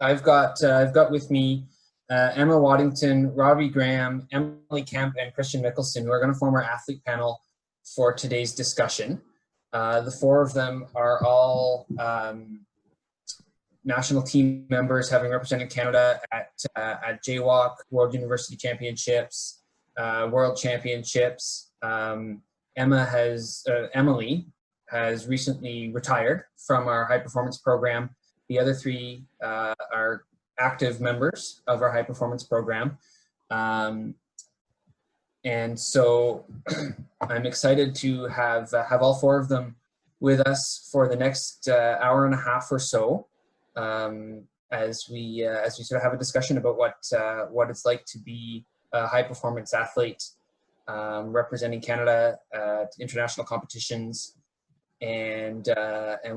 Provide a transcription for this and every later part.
I've got with me Emma Waddington, Robbie Graham, Emily Kemp, and Christian Michelsen, who are going to form our athlete panel for today's discussion. The four of them are all national team members, having represented Canada at JWalk, World University Championships, World Championships. Emily has recently retired from our high performance program. The other three are active members of our high performance program. And so I'm excited to have all four of them with us for the next hour and a half or so, as we sort of have a discussion about what it's like to be a high performance athlete, representing Canada at international competitions, and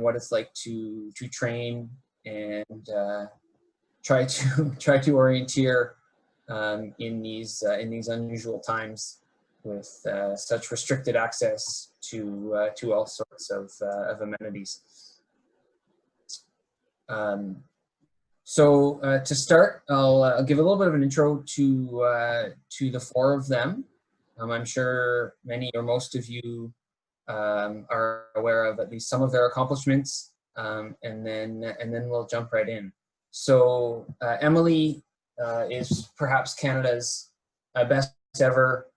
what it's like to train and try to orienteer in these unusual times with such restricted access to all sorts of amenities. So to start, I'll give a little bit of an intro to the four of them. I'm sure many or most of you are aware of at least some of their accomplishments, and then we'll jump right in. So Emily is perhaps Canada's best ever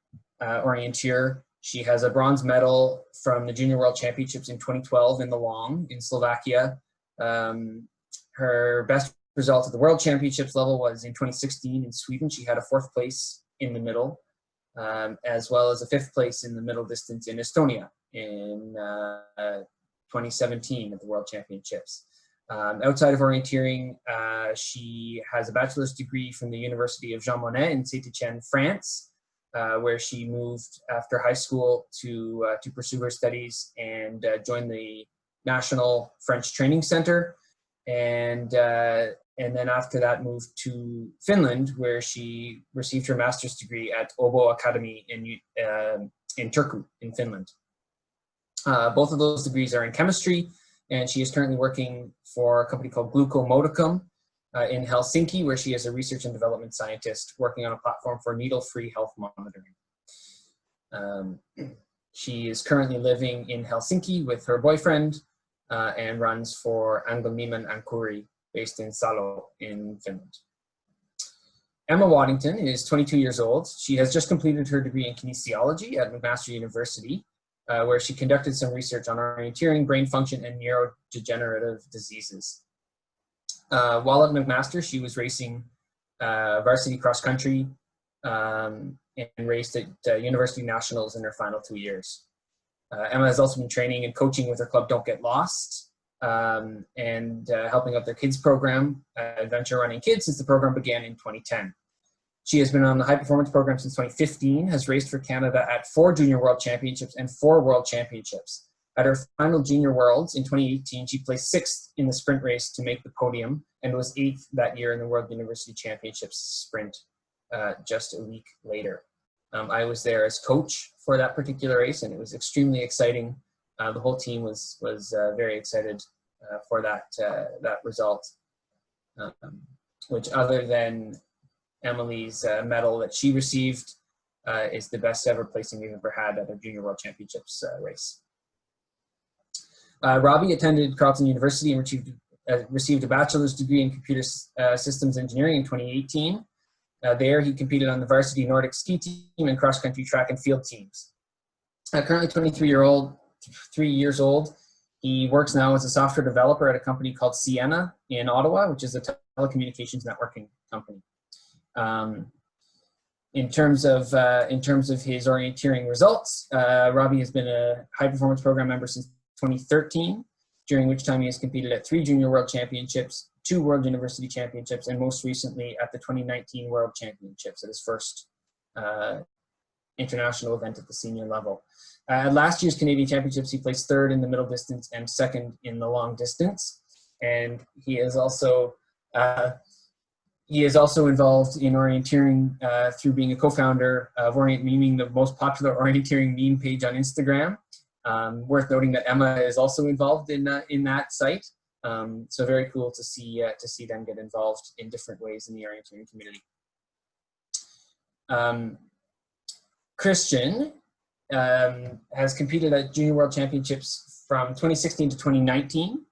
orienteer. She has a bronze medal from the Junior World Championships in 2012 in the long in Slovakia. Her best result at the World Championships level was in 2016 in Sweden. She had a 4th place in the middle, as well as a 5th place in the middle distance in Estonia in 2017 at the World Championships. Outside of orienteering, she has a bachelor's degree from the University of Jean Monnet in Saint-Étienne, France, where she moved after high school to pursue her studies and join the National French Training Center, and then after that moved to Finland, where she received her master's degree at Åbo Academy in Turku in Finland. Both of those degrees are in chemistry, and she is currently working for a company called Glucomodicum in Helsinki, where she is a research and development scientist working on a platform for needle-free health monitoring. She is currently living in Helsinki with her boyfriend and runs for Angonimen Ankuri, based in Salo in Finland. Emma Waddington is 22 years old. She has just completed her degree in kinesiology at McMaster University, where she conducted some research on orienteering, brain function, and neurodegenerative diseases. While at McMaster, she was racing varsity cross country and raced at University Nationals in her final 2 years. Emma has also been training and coaching with her club Don't Get Lost, and helping out their kids program, Adventure Running Kids, since the program began in 2010. She has been on the high performance program since 2015, has raced for Canada at 4 Junior World Championships and 4 World Championships. At her final Junior Worlds in 2018, she placed 6th in the sprint race to make the podium and was 8th that year in the World University Championships sprint just a week later. I was there as coach for that particular race, and it was extremely exciting. The whole team was very excited for that result, which, other than Emily's medal that she received, is the best ever placing we've ever had at a Junior World Championships race. Robbie attended Carleton University and received a bachelor's degree in computer systems engineering in 2018. There he competed on the varsity Nordic ski team and cross-country track and field teams. Currently 23 years old, he works now as a software developer at a company called Sienna in Ottawa, which is a telecommunications networking company. In terms of his orienteering results, Robbie has been a high performance program member since 2013, during which time he has competed at 3 Junior World Championships, 2 World University Championships, and most recently at the 2019 World Championships at his first international event at the senior level. At last year's Canadian Championships, he placed 3rd in the middle distance and 2nd in the long distance, and he is also involved in orienteering through being a co-founder of Orient Meming, the most popular orienteering meme page on Instagram. Worth noting that Emma is also involved in that site, So very cool to see them get involved in different ways in the orienteering community. Christian has competed at Junior World Championships from 2016 to 2019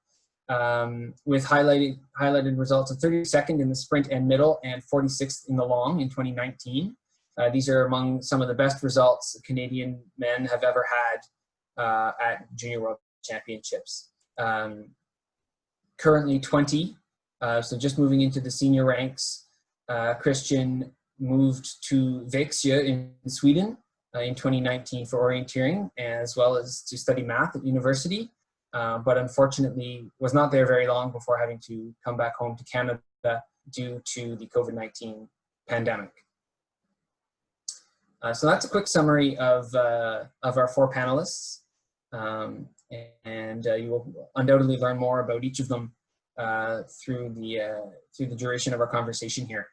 with highlighted results of 32nd in the sprint and middle and 46th in the long in 2019. These are among some of the best results Canadian men have ever had at Junior World Championships. Currently 20, so just moving into the senior ranks. Christian moved to Växjö in Sweden in 2019 for orienteering, as well as to study math at university, but unfortunately was not there very long before having to come back home to Canada due to the COVID-19 pandemic. So that's a quick summary of our 4 panelists, and you will undoubtedly learn more about each of them through the duration of our conversation here.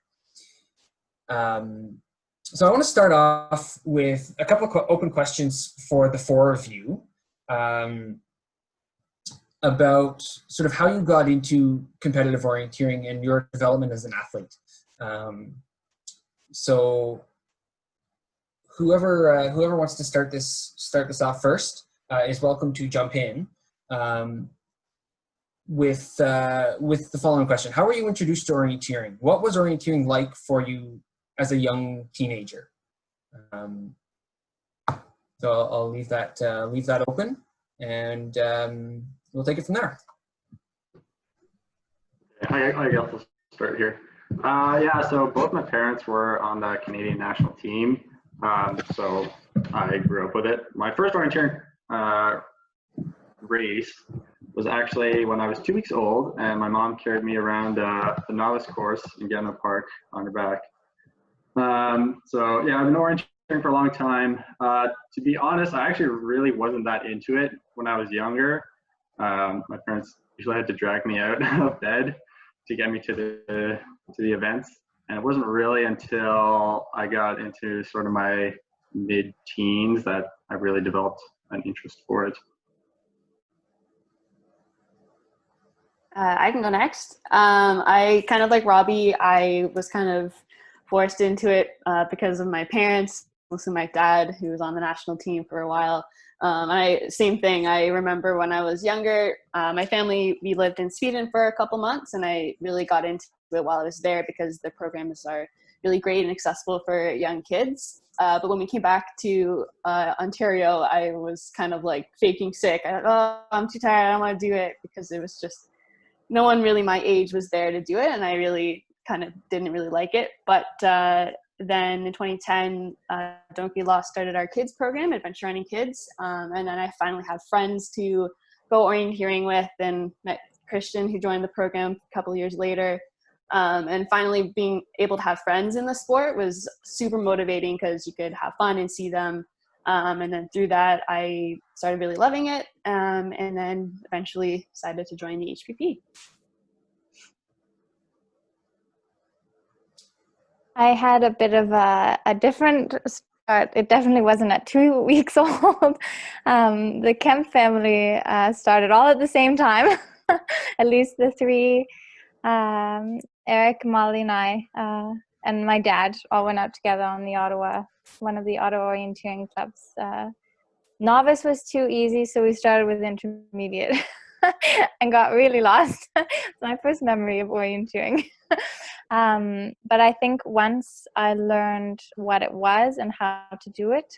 So I want to start off with a couple of open questions for the 4 of you about sort of how you got into competitive orienteering and your development as an athlete. So whoever wants to start this off first is welcome to jump in with the following question: how were you introduced to orienteering? What was orienteering like for you as a young teenager? So I'll leave that open, and we'll take it from there. I guess I'll start here. Yeah, so both my parents were on the Canadian national team, so I grew up with it. My first orienteering race was actually when I was 2 weeks old, and my mom carried me around the novice course in Gemma Park on her back. So yeah, I've been orienteering for a long time. To be honest, I actually really wasn't that into it when I was younger. My parents usually had to drag me out of bed to get me to the events, and it wasn't really until I got into sort of my mid-teens that I really developed an interest for it. I can go next. I kind of like Robbie, I was kind of forced into it because of my parents, mostly my dad, who was on the national team for a while. Same thing, I remember when I was younger, my family, we lived in Sweden for a couple months, and I really got into it while I was there because the programs are really great and accessible for young kids. But when we came back to Ontario, I was kind of like faking sick. I'm too tired, I don't want to do it, because it was just, no one really my age was there to do it, and I really kind of didn't really like it. But then in 2010, Don't Be Lost started our kids program, Adventure Running Kids, and then I finally had friends to go orienteering with, and met Christian, who joined the program a couple of years later. And finally being able to have friends in the sport was super motivating because you could have fun and see them. And then through that, I started really loving it, and then eventually decided to join the HPP. I had a bit of a different start. It definitely wasn't at 2 weeks old. The Kemp family started all at the same time, at least the 3, Eric, Molly, and I, and my dad all went out together on one of the Ottawa orienteering clubs. Novice was too easy, so we started with intermediate and got really lost. It's my first memory of orienteering. But I think once I learned what it was and how to do it,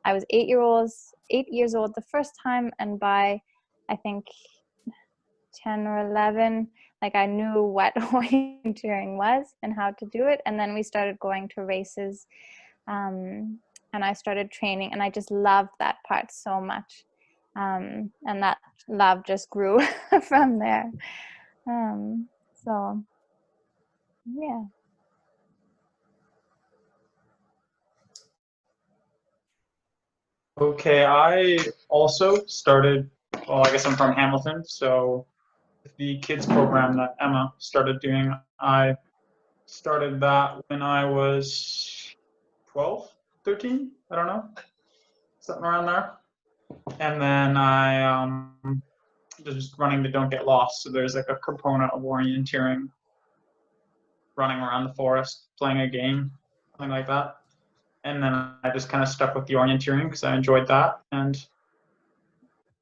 I was 8 years old the first time, and by I think 10 or 11, like I knew what orienteering was and how to do it. And then we started going to races, and I started training, and I just loved that part so much. And that love just grew from there. So yeah. Okay, I also started, well, I guess I'm from Hamilton, so the kids program that Emma started doing, I started that when I was 12, 13, I don't know, something around there. And then I just running to don't get lost. So there's like a component of orienteering, running around the forest, playing a game, something like that. And then I just kind of stuck with the orienteering because I enjoyed that. And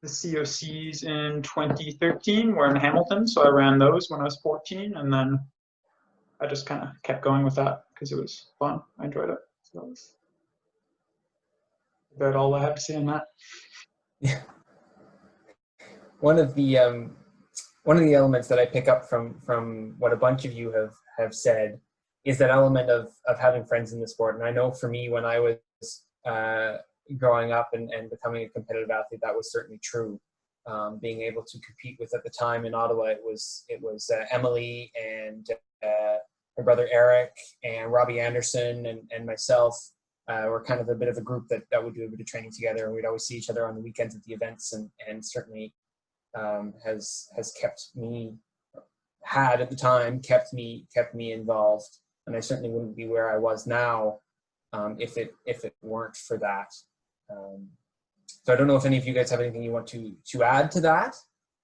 the COCs in 2013 were in Hamilton, so I ran those when I was 14, and then I just kind of kept going with that because it was fun. I enjoyed it. So that was about all I have to say on that. Yeah. One of the elements that I pick up from what a bunch of you have said is that element of having friends in the sport. And I know for me, when I was growing up and becoming a competitive athlete, that was certainly true. Being able to compete with, at the time in Ottawa, it was Emily and her brother Eric and Robbie Anderson and myself. Were kind of a bit of a group that would do a bit of training together, and we'd always see each other on the weekends at the events, and certainly has kept me involved. And I certainly wouldn't be where I was now if it weren't for that. So I don't know if any of you guys have anything you want to add to that,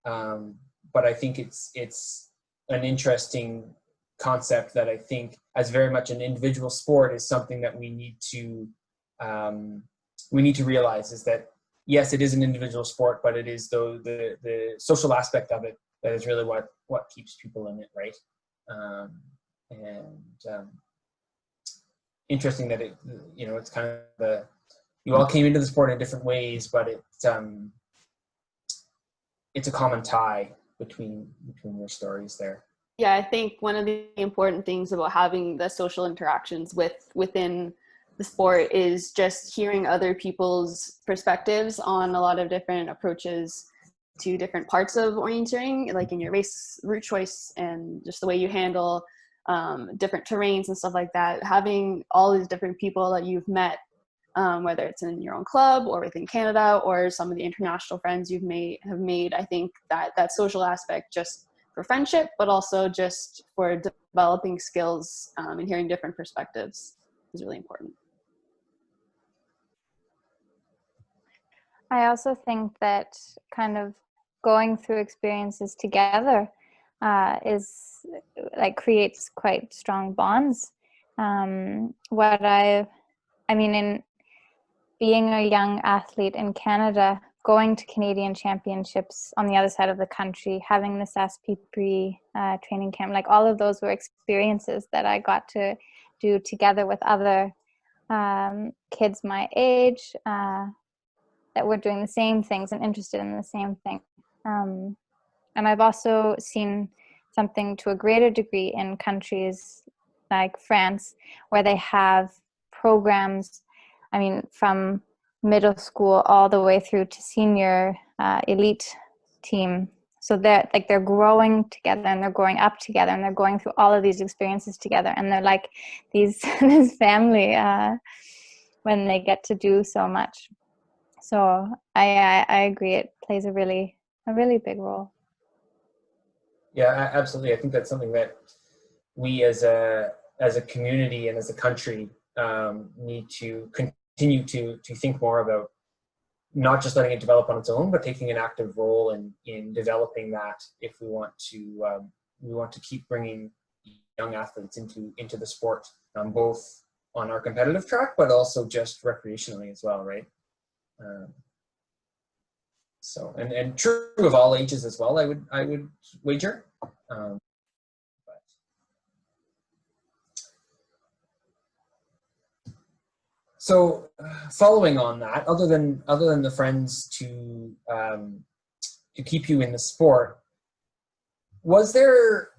but I think it's an interesting concept that I think, as very much an individual sport, is something that we need to realize, is that yes, it is an individual sport, but it is the social aspect of it that is really what keeps people in it, right? Interesting that it's kind of you all came into the sport in different ways, but it's a common tie between your stories there. Yeah, I think one of the important things about having the social interactions within the sport is just hearing other people's perspectives on a lot of different approaches to different parts of orienteering, like in your race route choice and just the way you handle different terrains and stuff like that. Having all these different people that you've met, whether it's in your own club or within Canada or some of the international friends have made, I think that social aspect, just for friendship, but also just for developing skills and hearing different perspectives, is really important. I also think that kind of going through experiences together creates quite strong bonds. In being a young athlete in Canada, going to Canadian championships on the other side of the country, having the SASP training camp, like all of those were experiences that I got to do together with other kids my age that were doing the same things and interested in the same thing. And I've also seen something to a greater degree in countries like France, where they have programs, from middle school all the way through to senior elite team. So they're growing together and they're growing up together and they're going through all of these experiences together, and they're like this family when they get to do so much. So I agree, it plays a really big role. Yeah, absolutely. I think that's something that we as a community and as a country need to continue to think more about, not just letting it develop on its own, but taking an active role in developing that if we want to keep bringing young athletes into the sport, both on our competitive track, but also just recreationally as well, right? So, and true of all ages as well, I would wager. So, following on that, other than the friends to keep you in the sport, is there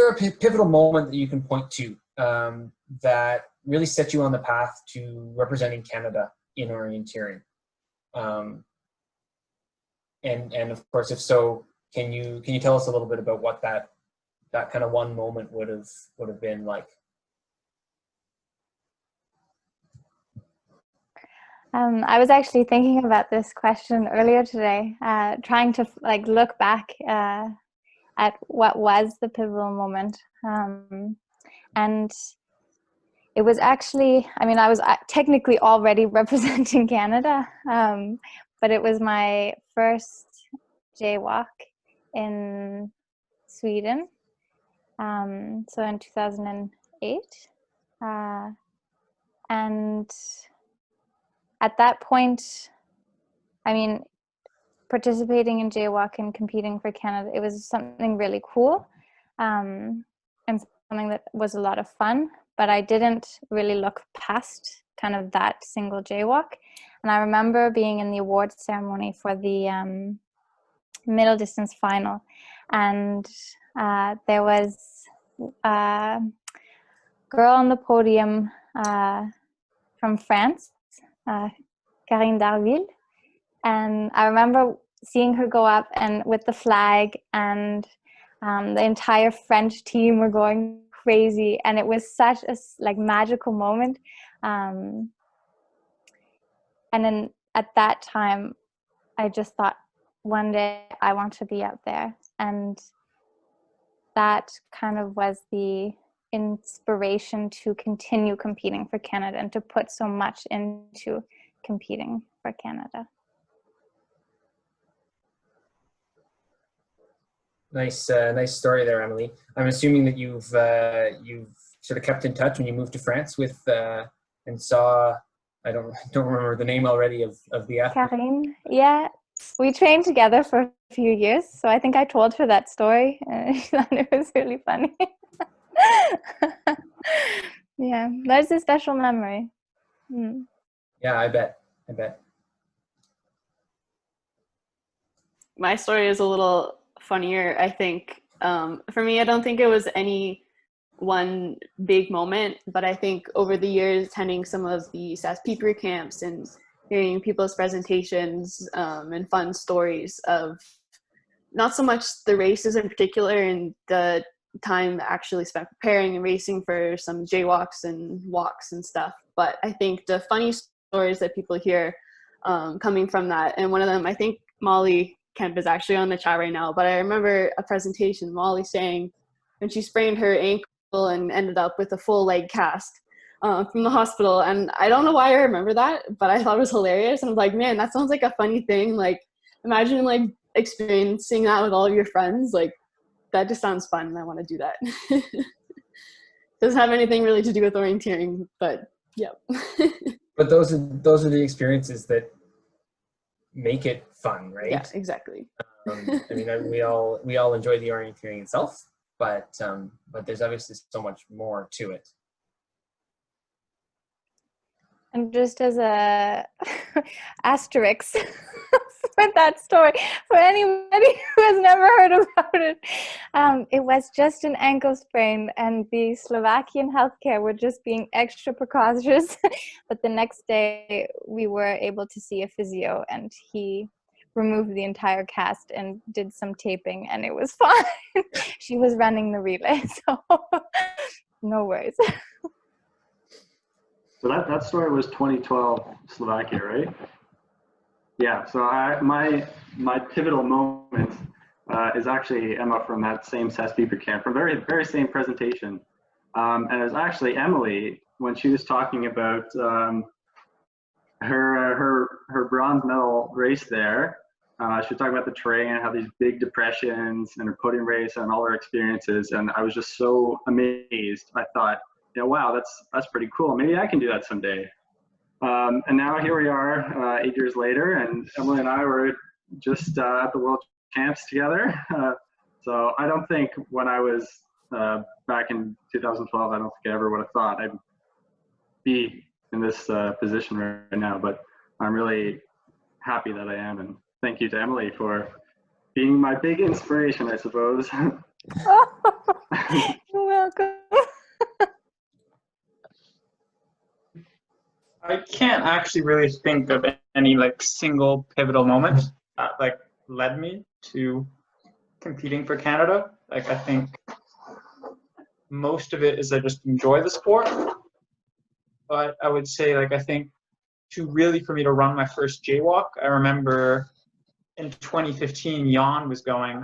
a pivotal moment that you can point to that really set you on the path to representing Canada in orienteering? And of course, if so, can you tell us a little bit about what that kind of one moment would have been like? I was actually thinking about this question earlier today, trying to look back at what was the pivotal moment, and it was actually, I was technically already representing Canada, but it was my first jaywalk in Sweden. So in 2008. And at that point, I mean, participating in jaywalk and competing for Canada, it was something really cool, and something that was a lot of fun, but I didn't really look past kind of that single jaywalk. And I remember being in the awards ceremony for the middle distance final, and there was a girl on the podium from France, Karine Darville, and I remember seeing her go up and with the flag, and the entire French team were going crazy, and it was such a like magical moment. And then at that time, I just thought, one day I want to be up there, and that kind of was the inspiration to continue competing for Canada and to put so much into competing for Canada. Nice story there, Emily. I'm assuming that you've sort of kept in touch when you moved to France with and saw, I don't remember the name already of the athlete. Karine, yeah, we trained together for a few years, so I think I told her that story, and she thought it was really funny. Yeah, that's a special memory. Yeah, I bet. My story is a little funnier, I think. For me, I don't think it was any one big moment, but I think over the years, attending some of the SAS Peeper camps and hearing people's presentations and fun stories of not so much the races in particular and the time actually spent preparing and racing for some jaywalks and walks and stuff, but I think the funny stories that people hear coming from that, and one of them, I think Molly Kemp is actually on the chat right now, but I remember a presentation, Molly saying when she sprained her ankle and ended up with a full leg cast from the hospital, and I don't know why I remember that, but I thought it was hilarious, and I'm like, man, that sounds like a funny thing. Like, imagine like experiencing that with all of your friends. Like, that just sounds fun, and I want to do that. Doesn't have anything really to do with orienteering, but yeah. But those are the experiences that make it fun, right? Yeah, exactly. I mean, we all enjoy the orienteering itself, but there's obviously so much more to it. And just as a asterisk with that story, for anybody who has never heard about it, it was just an ankle sprain, and the Slovakian healthcare were just being extra precautious. But the next day, we were able to see a physio, and he removed the entire cast and did some taping, and it was fine. She was running the relay, so no worries. So that story was 2012 Slovakia, right? Yeah. So my pivotal moment is actually Emma from that same SAS Peeper camp, from very same presentation, and it was actually Emily when she was talking about her bronze medal race there. She was talking about the terrain and how these big depressions and her podium race and all her experiences, and I was just so amazed. I thought, wow, that's pretty cool. Maybe I can do that someday. And now here we are, 8 years later, and Emily and I were just at the World Champs together. So I don't think when I was back in 2012, I don't think I ever would have thought I'd be in this position right now. But I'm really happy that I am, and thank you to Emily for being my big inspiration, I suppose. You're welcome. I can't actually really think of any like single pivotal moment that like led me to competing for Canada. Like, I think most of it is I just enjoy the sport. But I would say, like, I think for me to run my first jaywalk, I remember in 2015 Jan was going,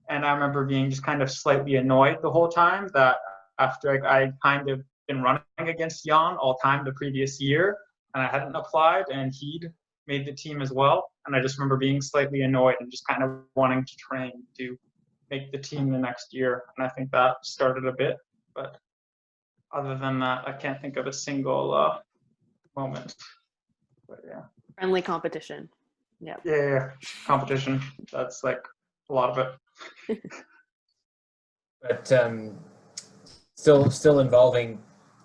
and I remember being just kind of slightly annoyed the whole time that after I kind of been running against Jan all time the previous year, and I hadn't applied, and he'd made the team as well. And I just remember being slightly annoyed and just kind of wanting to train to make the team the next year. And I think that started a bit, but other than that, I can't think of a single moment. But yeah. Friendly competition. Yeah. Yeah. Competition. That's like a lot of it. But still involving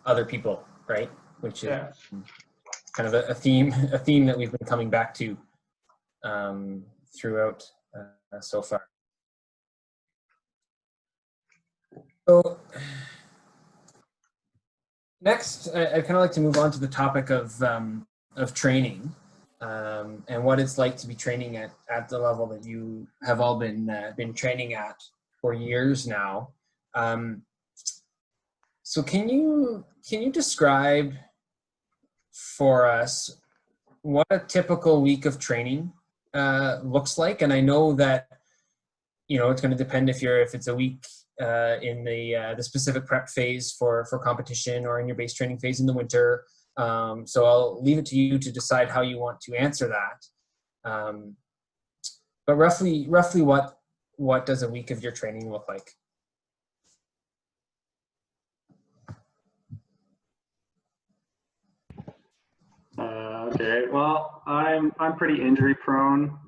other people, right? Which is kind of a theme that we've been coming back to throughout so far. So next, I'd kind of like to move on to the topic of training and what it's like to be training at the level that you have all been training at for years now. So can you describe for us what a typical week of training looks like? And I know that it's going to depend if it's a week in the specific prep phase for competition, or in your base training phase in the winter. So I'll leave it to you to decide how you want to answer that. But roughly what does a week of your training look like? Okay, well, I'm pretty injury prone,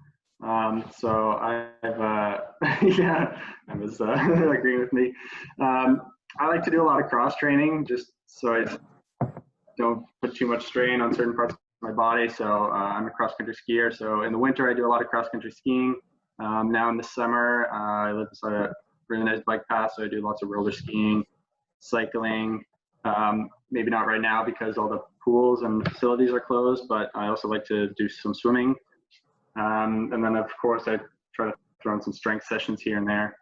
so I've yeah, I was agreeing with me. I like to do a lot of cross training just so I don't put too much strain on certain parts of my body. So I'm a cross country skier. So in the winter I do a lot of cross country skiing. Now in the summer I live beside a really nice bike path, so I do lots of roller skiing, cycling. Maybe not right now because all the pools and facilities are closed, but I also like to do some swimming. And then of course I try to throw in some strength sessions here and there.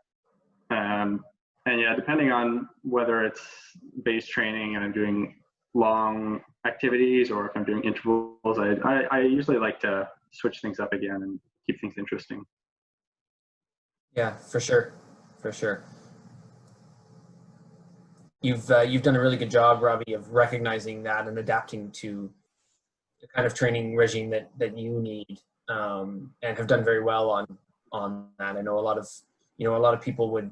And yeah, depending on whether it's base training and I'm doing long activities or if I'm doing intervals, I usually like to switch things up again and keep things interesting. Yeah, for sure. You've done a really good job, Robbie, of recognizing that and adapting to the kind of training regime that you need, and have done very well on that. I know a lot of people would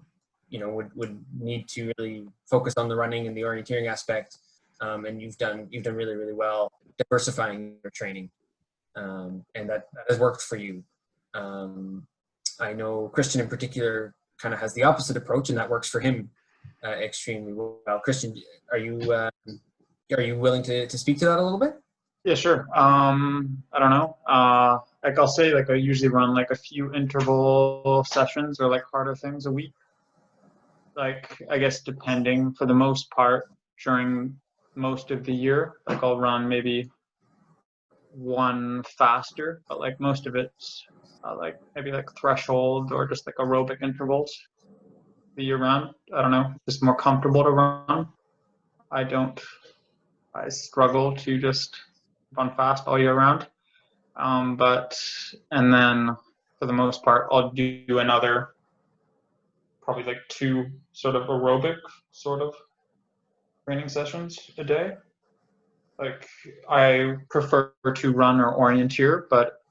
need to really focus on the running and the orienteering aspect, and you've done really, really well diversifying your training, and that has worked for you. I know Christian in particular kind of has the opposite approach, and that works for him extremely well. Christian, are you willing to speak to that a little bit? Yeah, sure. I don't know. Like I'll say, like I usually run like a few interval sessions or like harder things a week. Like I guess depending, for the most part during most of the year, like I'll run maybe one faster, but like most of it's like maybe like threshold or just like aerobic intervals the year round. I don't know, just more comfortable to run. I struggle to just run fast all year round. And then for the most part, I'll do another probably like 2 sort of aerobic sort of training sessions a day. Like I prefer to run or orienteer, but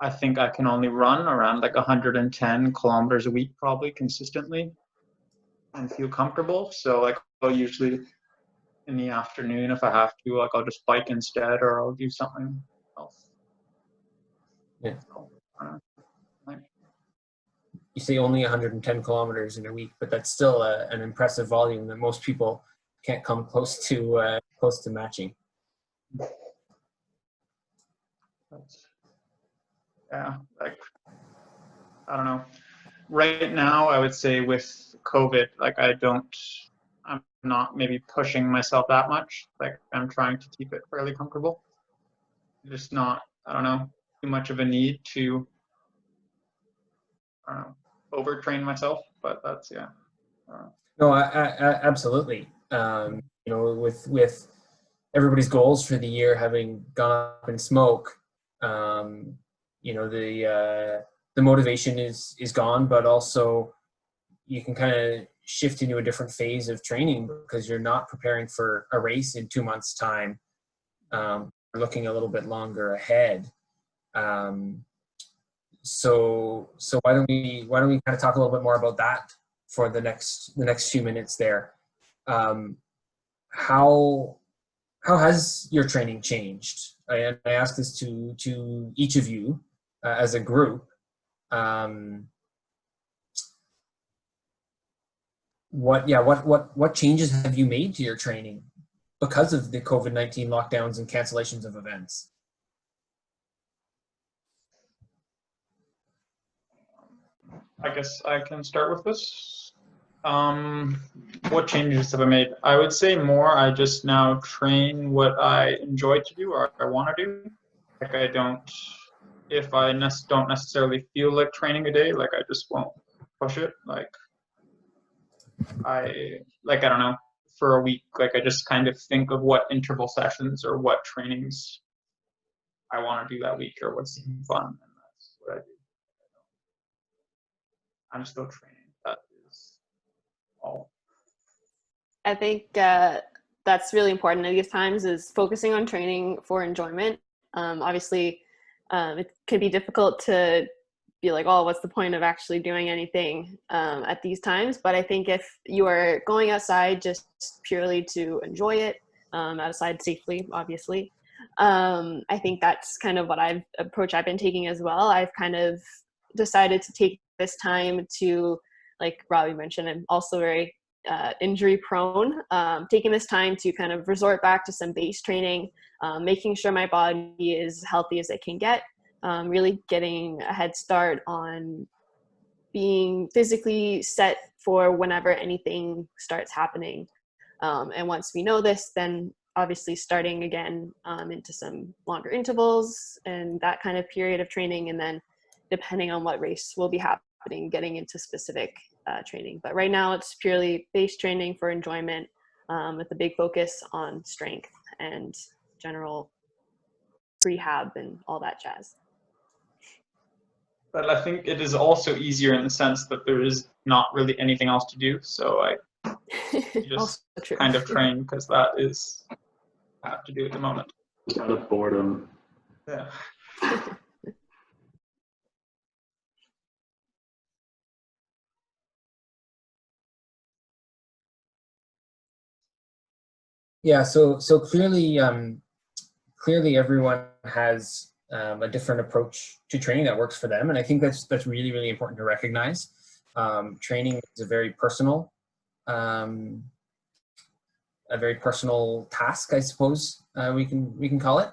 I think I can only run around like 110 kilometers a week probably consistently and feel comfortable. So like I'll usually in the afternoon, if I have to, like I'll just bike instead, or I'll do something else. Yeah. You say only 110 kilometers in a week, but that's still an impressive volume that most people can't come close to matching. Yeah, like I don't know. Right now, I would say with COVID, like I'm not maybe pushing myself that much. Like I'm trying to keep it fairly comfortable. Just not, I don't know, too much of a need to, I don't know, overtrain myself. But that's, yeah. No, I absolutely. With everybody's goals for the year having gone up in smoke, the motivation is gone, but also you can kind of shift into a different phase of training because you're not preparing for a race in 2 months' time. Looking a little bit longer ahead. So why don't we kind of talk a little bit more about that for the next few minutes there? How has your training changed? I ask this to each of you as a group. What changes have you made to your training because of the COVID-19 lockdowns and cancellations of events? I guess I can start with this. What changes have I made? I would say more. I just now train what I enjoy to do or I want to do. Like I don't, if I don't necessarily feel like training a day, like I just won't push it. Like I don't know, for a week, like I just kind of think of what interval sessions or what trainings I want to do that week or what's fun, and that's what I do. I'm still training. That is all. I think that's really important at these times, is focusing on training for enjoyment. Obviously, it can be difficult to be like, oh, what's the point of actually doing anything at these times? But I think if you are going outside just purely to enjoy it, outside safely, obviously, I think that's kind of what approach I've been taking as well. I've kind of decided to take this time to, like Robbie mentioned, I'm also very injury prone, taking this time to kind of resort back to some base training, making sure my body is healthy as it can get, really getting a head start on being physically set for whenever anything starts happening. And once we know this, then obviously starting again into some longer intervals and that kind of period of training, and then depending on what race will be happening, getting into specific training. But right now it's purely base training for enjoyment, with a big focus on strength and general rehab and all that jazz. But I think it is also easier in the sense that there is not really anything else to do. So I just kind of train because that is what I have to do at the moment. Out of boredom. Yeah. Yeah, so clearly everyone has a different approach to training that works for them, and I think that's really, really important to recognize. Training is a very personal task, I suppose we can call it,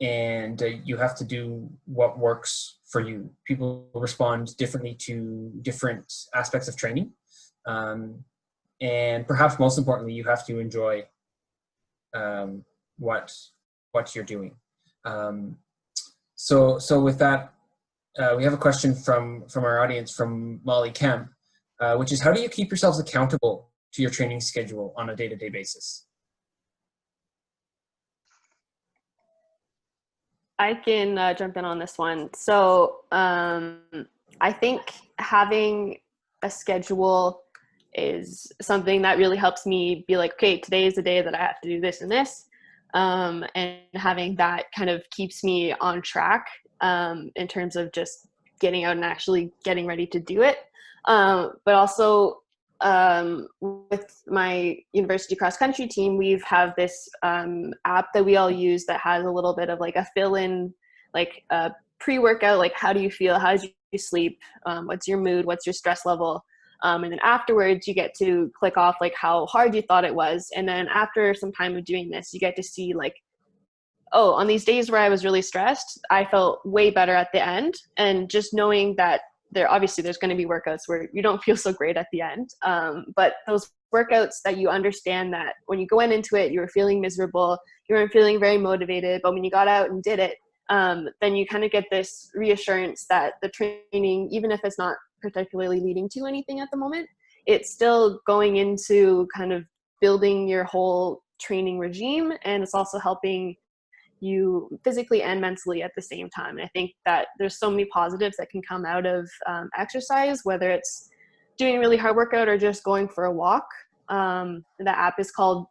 and you have to do what works for you. People respond differently to different aspects of training. And perhaps most importantly, you have to enjoy what you're doing. So with that, we have a question from our audience, from Molly Kemp, which is, how do you keep yourselves accountable to your training schedule on a day-to-day basis? I can jump in on this one. So I think having a schedule is something that really helps me be like, okay, today is the day that I have to do this and this. And having that kind of keeps me on track in terms of just getting out and actually getting ready to do it. But also with my university cross country team, we have this app that we all use that has a little bit of like a fill-in, like a pre-workout, like how do you feel, how did you sleep, what's your mood, what's your stress level. And then afterwards, you get to click off like how hard you thought it was. And then after some time of doing this, you get to see like, oh, on these days where I was really stressed, I felt way better at the end. And just knowing that there's going to be workouts where you don't feel so great at the end. But those workouts that you understand that when you go into it, you were feeling miserable, you weren't feeling very motivated, but when you got out and did it, then you kind of get this reassurance that the training, even if it's not particularly leading to anything at the moment, it's still going into kind of building your whole training regime, and it's also helping you physically and mentally at the same time. And I think that there's so many positives that can come out of exercise, whether it's doing a really hard workout or just going for a walk. The app is called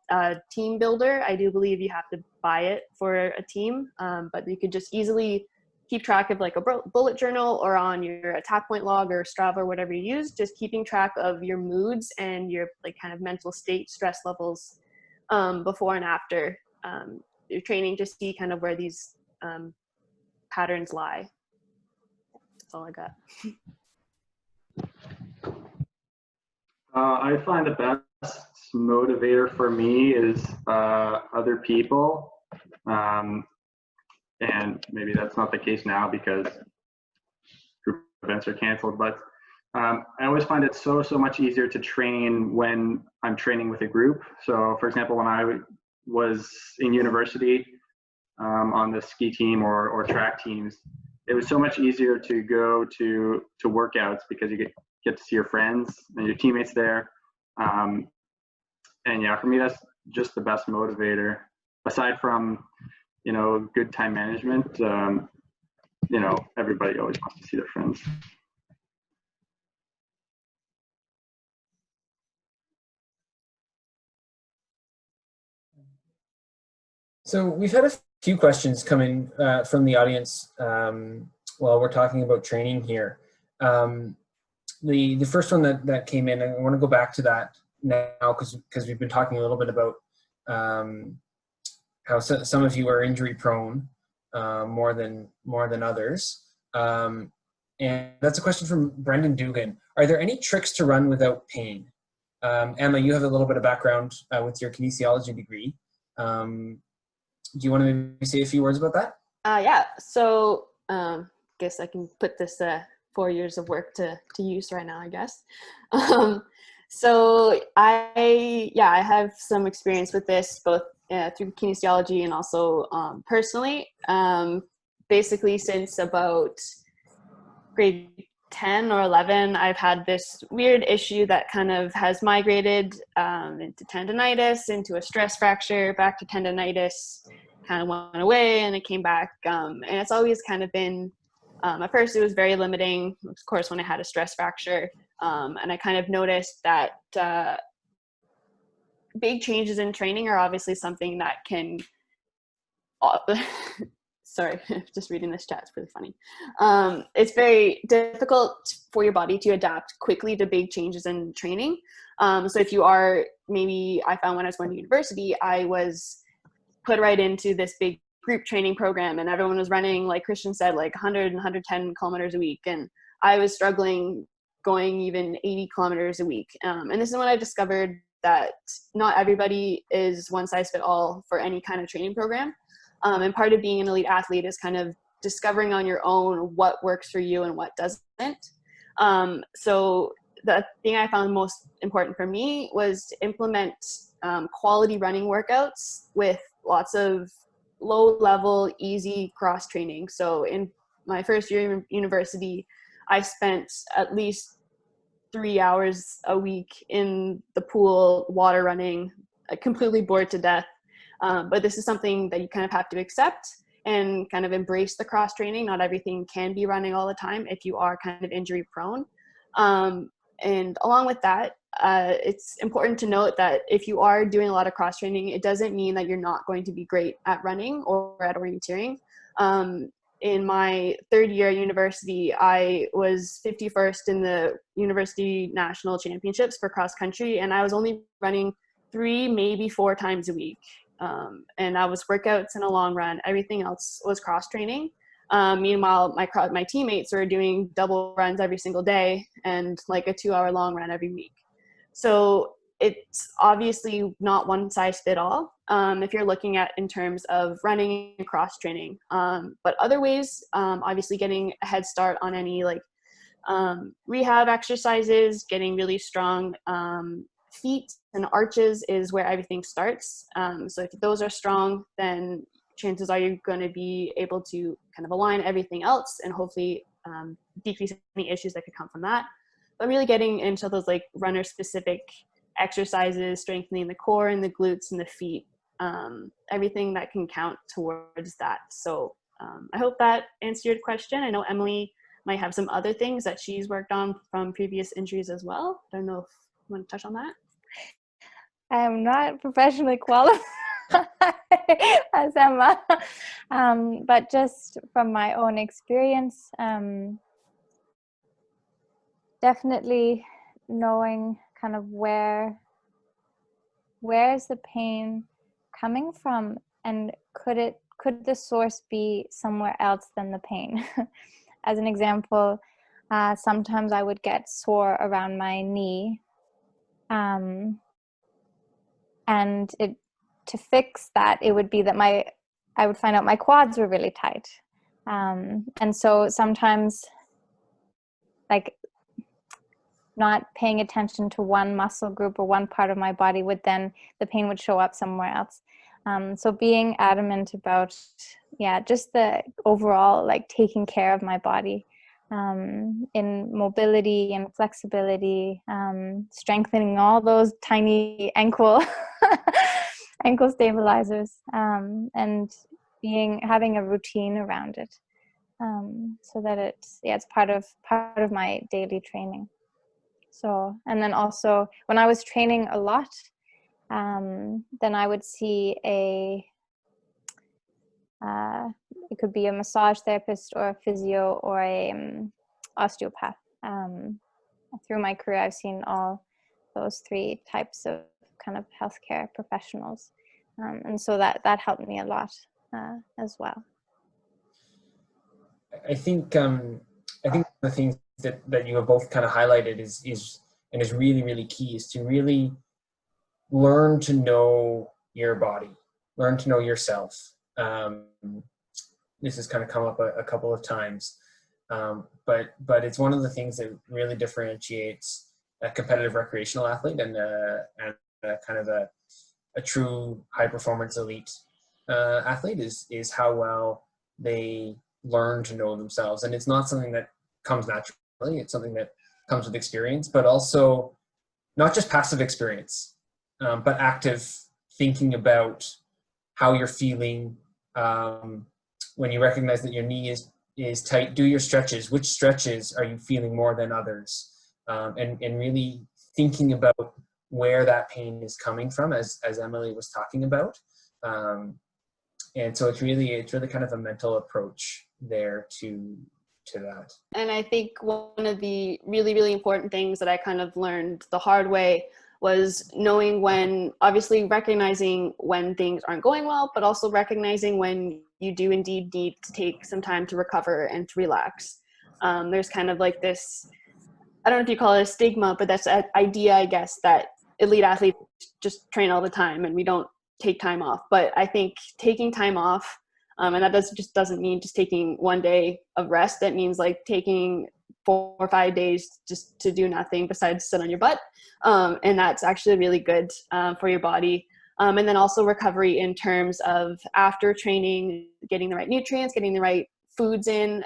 Team Builder. I do believe you have to buy it for a team, but you could just easily keep track of like a bullet journal or on your attack point log or Strava or whatever you use, just keeping track of your moods and your like kind of mental state, stress levels before and after your training, to see kind of where these patterns lie. That's all I got. I find the best motivator for me is other people. And maybe that's not the case now because group events are canceled, but I always find it so much easier to train when I'm training with a group. So for example, when I was in university on the ski team or track teams, it was so much easier to go to workouts because you get to see your friends and your teammates there. And yeah, for me, that's just the best motivator. Aside from, you know, good time management, you know, everybody always wants to see their friends. So we've had a few questions coming from the audience while we're talking about training here. The first one that came in, I want to go back to that now because we've been talking a little bit about how some of you are injury prone more than others. And that's a question from Brendan Dugan. Are there any tricks to run without pain? Emma, you have a little bit of background with your kinesiology degree. Do you want to maybe say a few words about that? Yeah, so guess I can put this 4 years of work to use right now, I guess. So I have some experience with this both through kinesiology and also personally. Basically since about grade 10 or 11, I've had this weird issue that kind of has migrated into tendonitis, into a stress fracture, back to tendonitis, kind of went away and it came back. And it's always kind of been, at first it was very limiting, of course, when I had a stress fracture. And I kind of noticed that big changes in training are obviously something that can, sorry, just reading this chat, it's really funny. It's very difficult for your body to adapt quickly to big changes in training. So if you are, maybe I found when I was going to university, I was put right into this big group training program and everyone was running, like Christian said, like 100 and 110 kilometers a week. And I was struggling going even 80 kilometers a week. And this is when I discovered that not everybody is one size fit all for any kind of training program. And part of being an elite athlete is kind of discovering on your own what works for you and what doesn't. So the thing I found most important for me was to implement quality running workouts with lots of low level, easy cross training. So in my first year in university, I spent at least 3 hours a week in the pool, water running, completely bored to death. But this is something that you kind of have to accept and kind of embrace the cross training. Not everything can be running all the time if you are kind of injury prone. And along with that, it's important to note that if you are doing a lot of cross training, it doesn't mean that you're not going to be great at running or at orienteering. In my third year at university, I was 51st in the university national championships for cross country, and I was only running 3, maybe 4 times a week. And I was workouts and a long run. Everything else was cross training. Meanwhile, my teammates were doing double runs every single day and like a 2-hour long run every week. So it's obviously not one size fit all if you're looking at in terms of running and cross training. But other ways, obviously getting a head start on any like rehab exercises, getting really strong feet and arches is where everything starts. So if those are strong, then chances are you're going to be able to kind of align everything else and hopefully decrease any issues that could come from that. But really getting into those like runner specific exercises, strengthening the core and the glutes and the feet, everything that can count towards that. So I hope that answered your question. I know Emily might have some other things that she's worked on from previous injuries as well. I don't know if you want to touch on that. I am not professionally qualified as Emma, but just from my own experience, definitely knowing kind of where is the pain coming from, and could the source be somewhere else than the pain? As an example, sometimes I would get sore around my knee, and to fix that, it would be that I would find out my quads were really tight, and so sometimes, like, not paying attention to one muscle group or one part of my body the pain would show up somewhere else. So being adamant about, just the overall, like, taking care of my body, in mobility and flexibility, strengthening all those tiny ankle stabilizers, and having a routine around it, so that it's part of my daily training. So, and then also when I was training a lot, then I would see it could be a massage therapist or a physio or a osteopath. Through my career, I've seen all those three types of kind of healthcare professionals, and so that helped me a lot as well. I think the things that you have both kind of highlighted is really, really key, is to really learn to know your body, learn to know yourself. This has kind of come up a couple of times, but it's one of the things that really differentiates a competitive recreational athlete and a kind of a true high performance elite athlete is how well they learn to know themselves. And it's not something that comes naturally, it's something that comes with experience, but also not just passive experience, but active thinking about how you're feeling. When you recognize that your knee is tight, do your stretches. Which stretches are you feeling more than others? And really thinking about where that pain is coming from, as Emily was talking about. And so it's really kind of a mental approach there to that. And I think one of the really, really important things that I kind of learned the hard way was knowing obviously recognizing when things aren't going well, but also recognizing when you do indeed need to take some time to recover and to relax. There's kind of like this, I don't know if you call it a stigma, but that's an idea, I guess, that elite athletes just train all the time and we don't take time off. But I think taking time off, and that doesn't mean just taking one day of rest. That means like taking 4 or 5 days just to do nothing besides sit on your butt. And that's actually really good for your body. And then also recovery in terms of after training, getting the right nutrients, getting the right foods in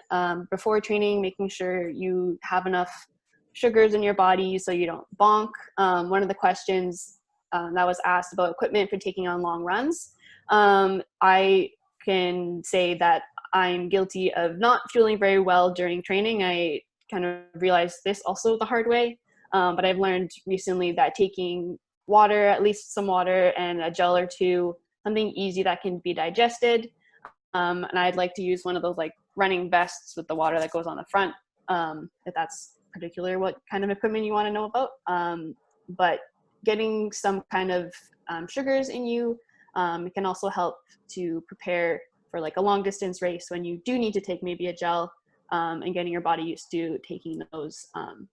before training, making sure you have enough sugars in your body so you don't bonk. One of the questions that was asked about equipment for taking on long runs, I can say that I'm guilty of not feeling very well during training. I kind of realized this also the hard way, but I've learned recently that taking water, at least some water and a gel or two, something easy that can be digested, and I'd like to use one of those like running vests with the water that goes on the front, if that's particular what kind of equipment you want to know about, but getting some kind of sugars in you, it can also help to prepare for like a long distance race when you do need to take maybe a gel, and getting your body used to taking those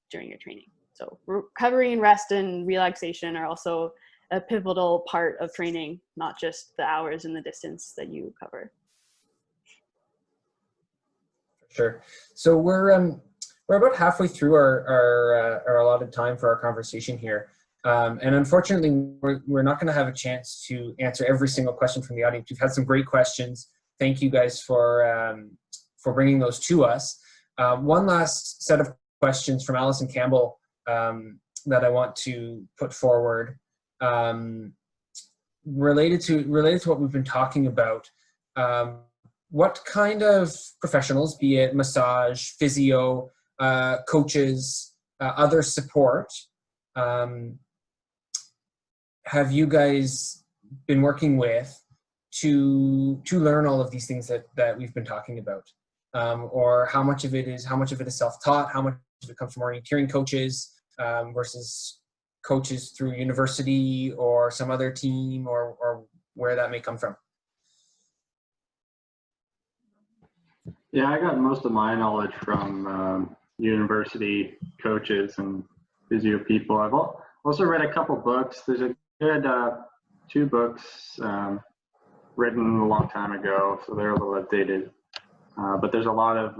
during your training. So recovery and rest and relaxation are also a pivotal part of training, not just the hours and the distance that you cover. Sure. So we're about halfway through our allotted time for our conversation here. And unfortunately, we're not going to have a chance to answer every single question from the audience. We've had some great questions. Thank you guys for bringing those to us. One last set of questions from Alison Campbell that I want to put forward, related to what we've been talking about. What kind of professionals, be it massage, physio, coaches, other support, have you guys been working with to learn all of these things that we've been talking about? Or how much of it is self-taught? How much of it comes from orienteering coaches versus coaches through university or some other team, or where that may come from? Yeah, I got most of my knowledge from university coaches and physio people. I've also read a couple books. There's a good 2 books written a long time ago, so they're a little outdated. But there's a lot of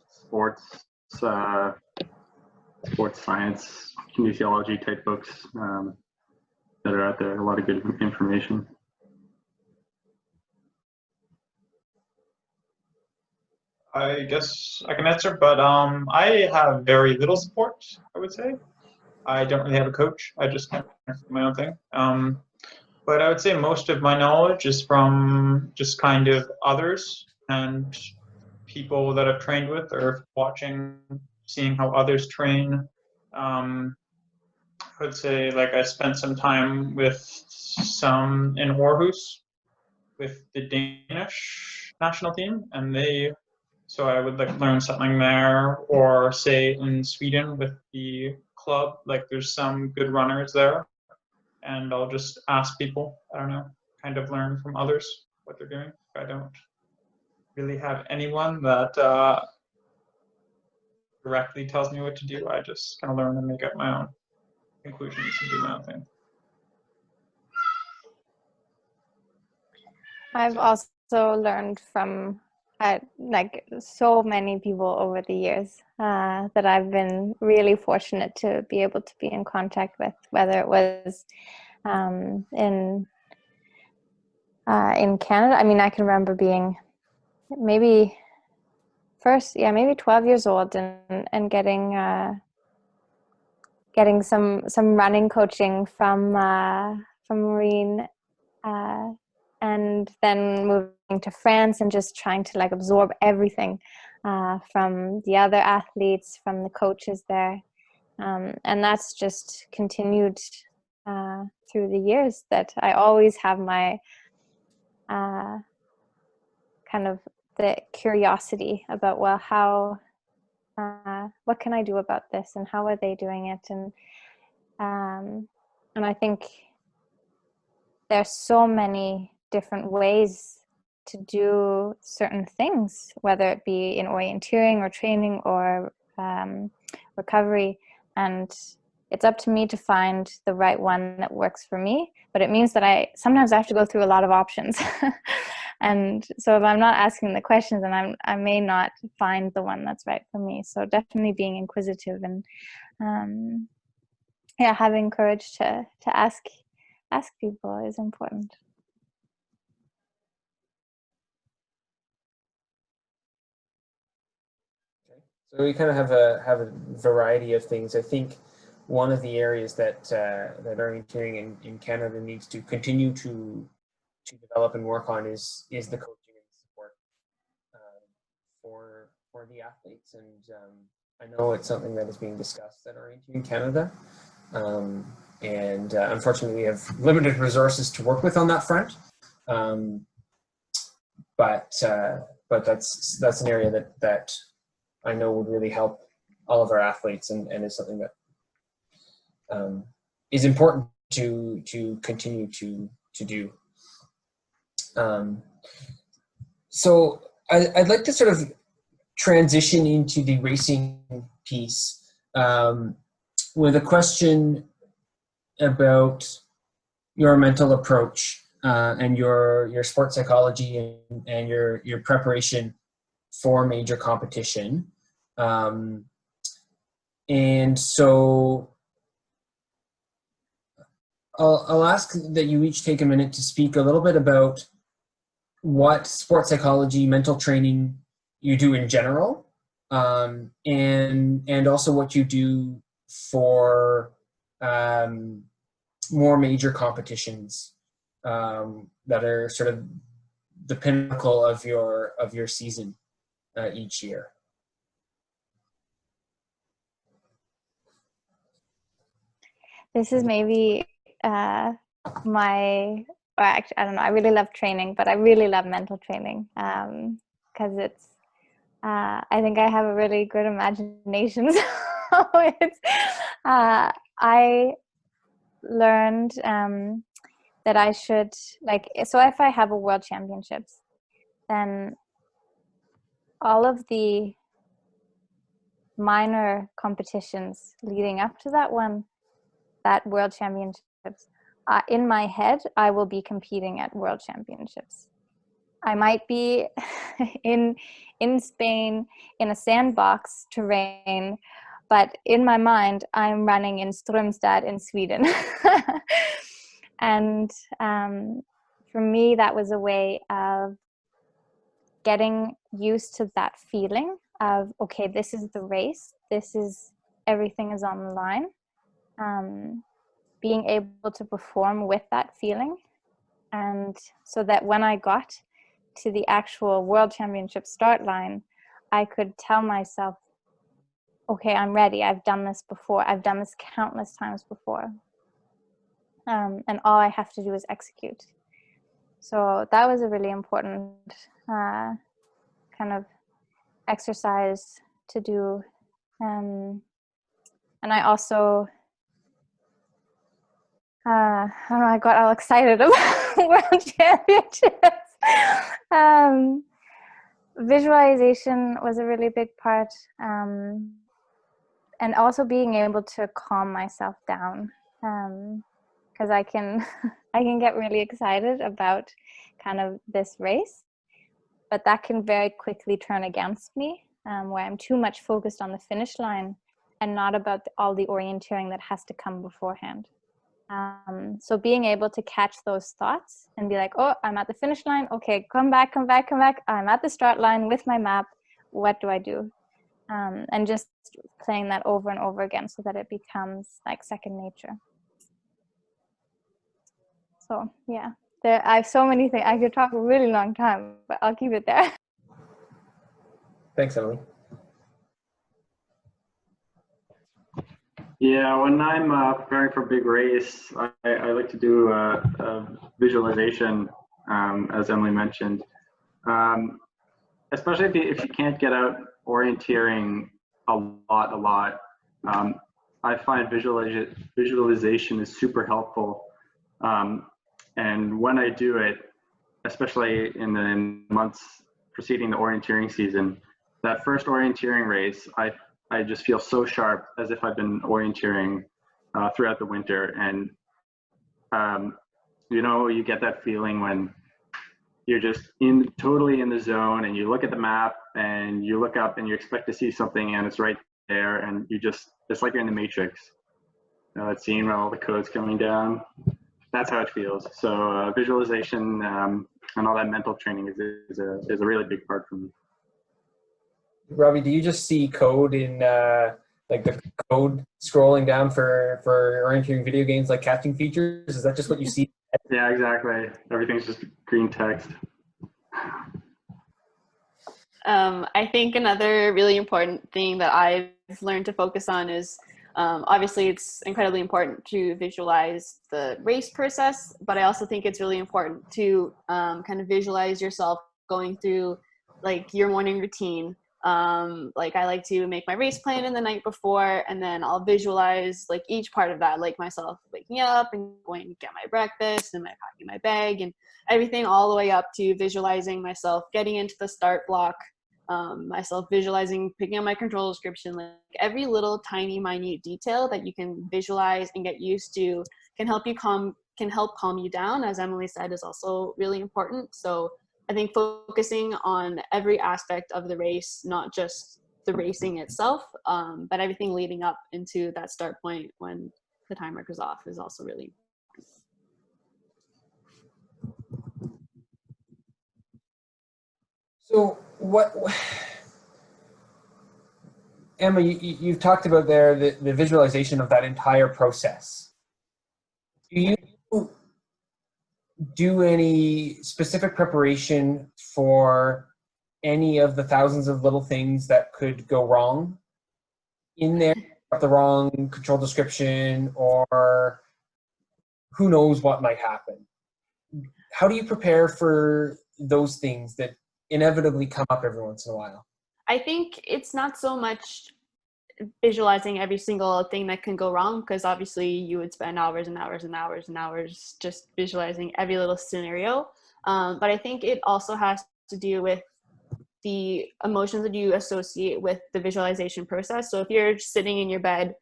sports science, kinesiology type books that are out there. A lot of good information. I guess I can answer, but I have very little support, I would say. I don't really have a coach. I just kind of do my own thing. But I would say most of my knowledge is from just kind of others and people that I've trained with, or seeing how others train. I would say, like, I spent some time in Aarhus with the Danish national team, and so I would like learn something there, or say in Sweden with the club, like there's some good runners there, and I'll just ask people, I don't know, kind of learn from others what they're doing. I don't really have anyone that directly tells me what to do. I just kind of learn and make up my own conclusions and do my own thing. I've also learned from like so many people over the years that I've been really fortunate to be able to be in contact with, whether it was in Canada. I mean, I can remember being maybe 12 years old and getting some running coaching from Marine, and then moving to France and just trying to like absorb everything from the other athletes, from the coaches there, and that's just continued through the years, that I always have my kind of the curiosity about, well, how what can I do about this, and how are they doing it, and I think there's so many different ways to do certain things, whether it be in orienteering or training or recovery, and it's up to me to find the right one that works for me. But it means that I sometimes have to go through a lot of options. And so if I'm not asking the questions, then I may not find the one that's right for me. So definitely being inquisitive and having courage to ask people is important. So we kind of have a variety of things. I think one of the areas that orienteering in Canada needs to continue to develop and work on is the coaching and support for the athletes. And I know it's something that is being discussed at Orienteering Canada. And unfortunately, we have limited resources to work with on that front. But that's an area that I know would really help all of our athletes, and is something that is important to continue to do. So I'd like to sort of transition into the racing piece with a question about your mental approach and your sports psychology and your preparation for major competition. And so I'll ask that you each take a minute to speak a little bit about what sports psychology, mental training you do in general, and also what you do for more major competitions that are sort of the pinnacle of your season each year. This is maybe actually, I don't know, I really love training, but I really love mental training because it's, I think I have a really good imagination. So I learned that I should, like, so if I have a world championships, then all of the minor competitions leading up to that world championships, in my head, I will be competing at world championships. I might be in Spain in a sandbox terrain, but in my mind, I'm running in Strömstad in Sweden. And for me, that was a way of getting used to that feeling of, okay, this is the race. Everything is on the line. Being able to perform with that feeling. And so that when I got to the actual world championship start line, I could tell myself, okay, I'm ready. I've done this before. I've done this countless times before. And all I have to do is execute. So that was a really important kind of exercise to do. And I also, I don't know, I got all excited about world championships. Visualization was a really big part. And also being able to calm myself down. Because I can get really excited about kind of this race, but that can very quickly turn against me, where I'm too much focused on the finish line and not about all the orienteering that has to come beforehand. So being able to catch those thoughts and be like, oh, I'm at the finish line. Okay, come back. I'm at the start line with my map. What do I do? And just playing that over and over again so that it becomes like second nature. So yeah, I have so many things. I could talk a really long time, but I'll keep it there. Thanks, Emily. Yeah, when I'm preparing for a big race, I like to do a visualization, as Emily mentioned. Especially if you can't get out orienteering a lot. I find visualization is super helpful. And when I do it, especially in the months preceding the orienteering season, that first orienteering race, I just feel so sharp, as if I've been orienteering throughout the winter. And, you get that feeling when you're just totally in the zone, and you look at the map and you look up and you expect to see something and it's right there, and it's like you're in the Matrix. That scene where all the code's coming down. That's how it feels. So visualization and all that mental training is a really big part for me. Robbie, do you just see code in like the code scrolling down for orienteering video games, like catching features? Is that just what you see? Yeah, exactly. Everything's just green text. I think another really important thing that I've learned to focus on is obviously it's incredibly important to visualize the race process, but I also think it's really important to kind of visualize yourself going through like your morning routine. Like I like to make my race plan in the night before, and then I'll visualize like each part of that, like myself waking up and going to get my breakfast and packing my bag and everything, all the way up to visualizing myself getting into the start block, myself visualizing picking up my control description. Like every little tiny minute detail that you can visualize and get used to can help calm you down, as Emily said, is also really important. So I think focusing on every aspect of the race, not just the racing itself, but everything leading up into that start point when the timer goes off, is also really important. So Emma, you've talked about there the visualization of that entire process. Do you do any specific preparation for any of the thousands of little things that could go wrong in there? The wrong control description, or who knows what might happen. How do you prepare for those things that inevitably come up every once in a while? I think it's not so much visualizing every single thing that can go wrong, because obviously you would spend hours and hours and hours and hours just visualizing every little scenario. But I think it also has to do with the emotions that you associate with the visualization process. So if you're sitting in your bed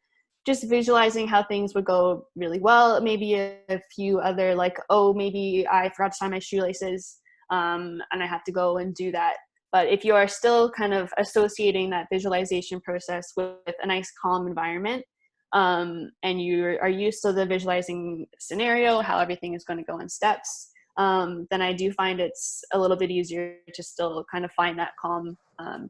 just visualizing how things would go really well, maybe a few other, like, oh, maybe I forgot to tie my shoelaces, and I have to go and do that. But if you are still kind of associating that visualization process with a nice calm environment, and you are used to the visualizing scenario, how everything is going to go in steps, then I do find it's a little bit easier to still kind of find that calm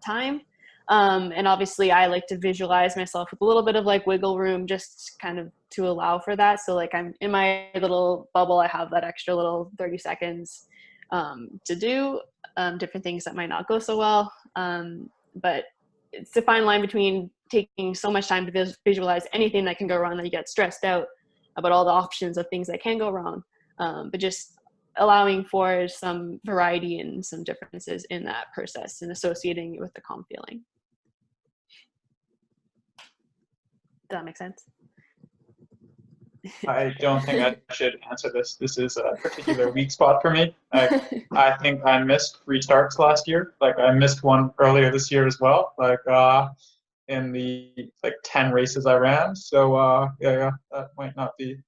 time. And obviously I like to visualize myself with a little bit of like wiggle room, just kind of to allow for that. So like I'm in my little bubble, I have that extra little 30 seconds to do different things that might not go so well. But it's a fine line between taking so much time to visualize anything that can go wrong that you get stressed out about all the options of things that can go wrong, but just allowing for some variety and some differences in that process and associating it with the calm feeling. Does that make sense? I don't think I should answer this. This is a particular weak spot for me. I think I missed restarts last year. Like I missed one earlier this year as well. Like in the 10 races I ran. So yeah, that might not be.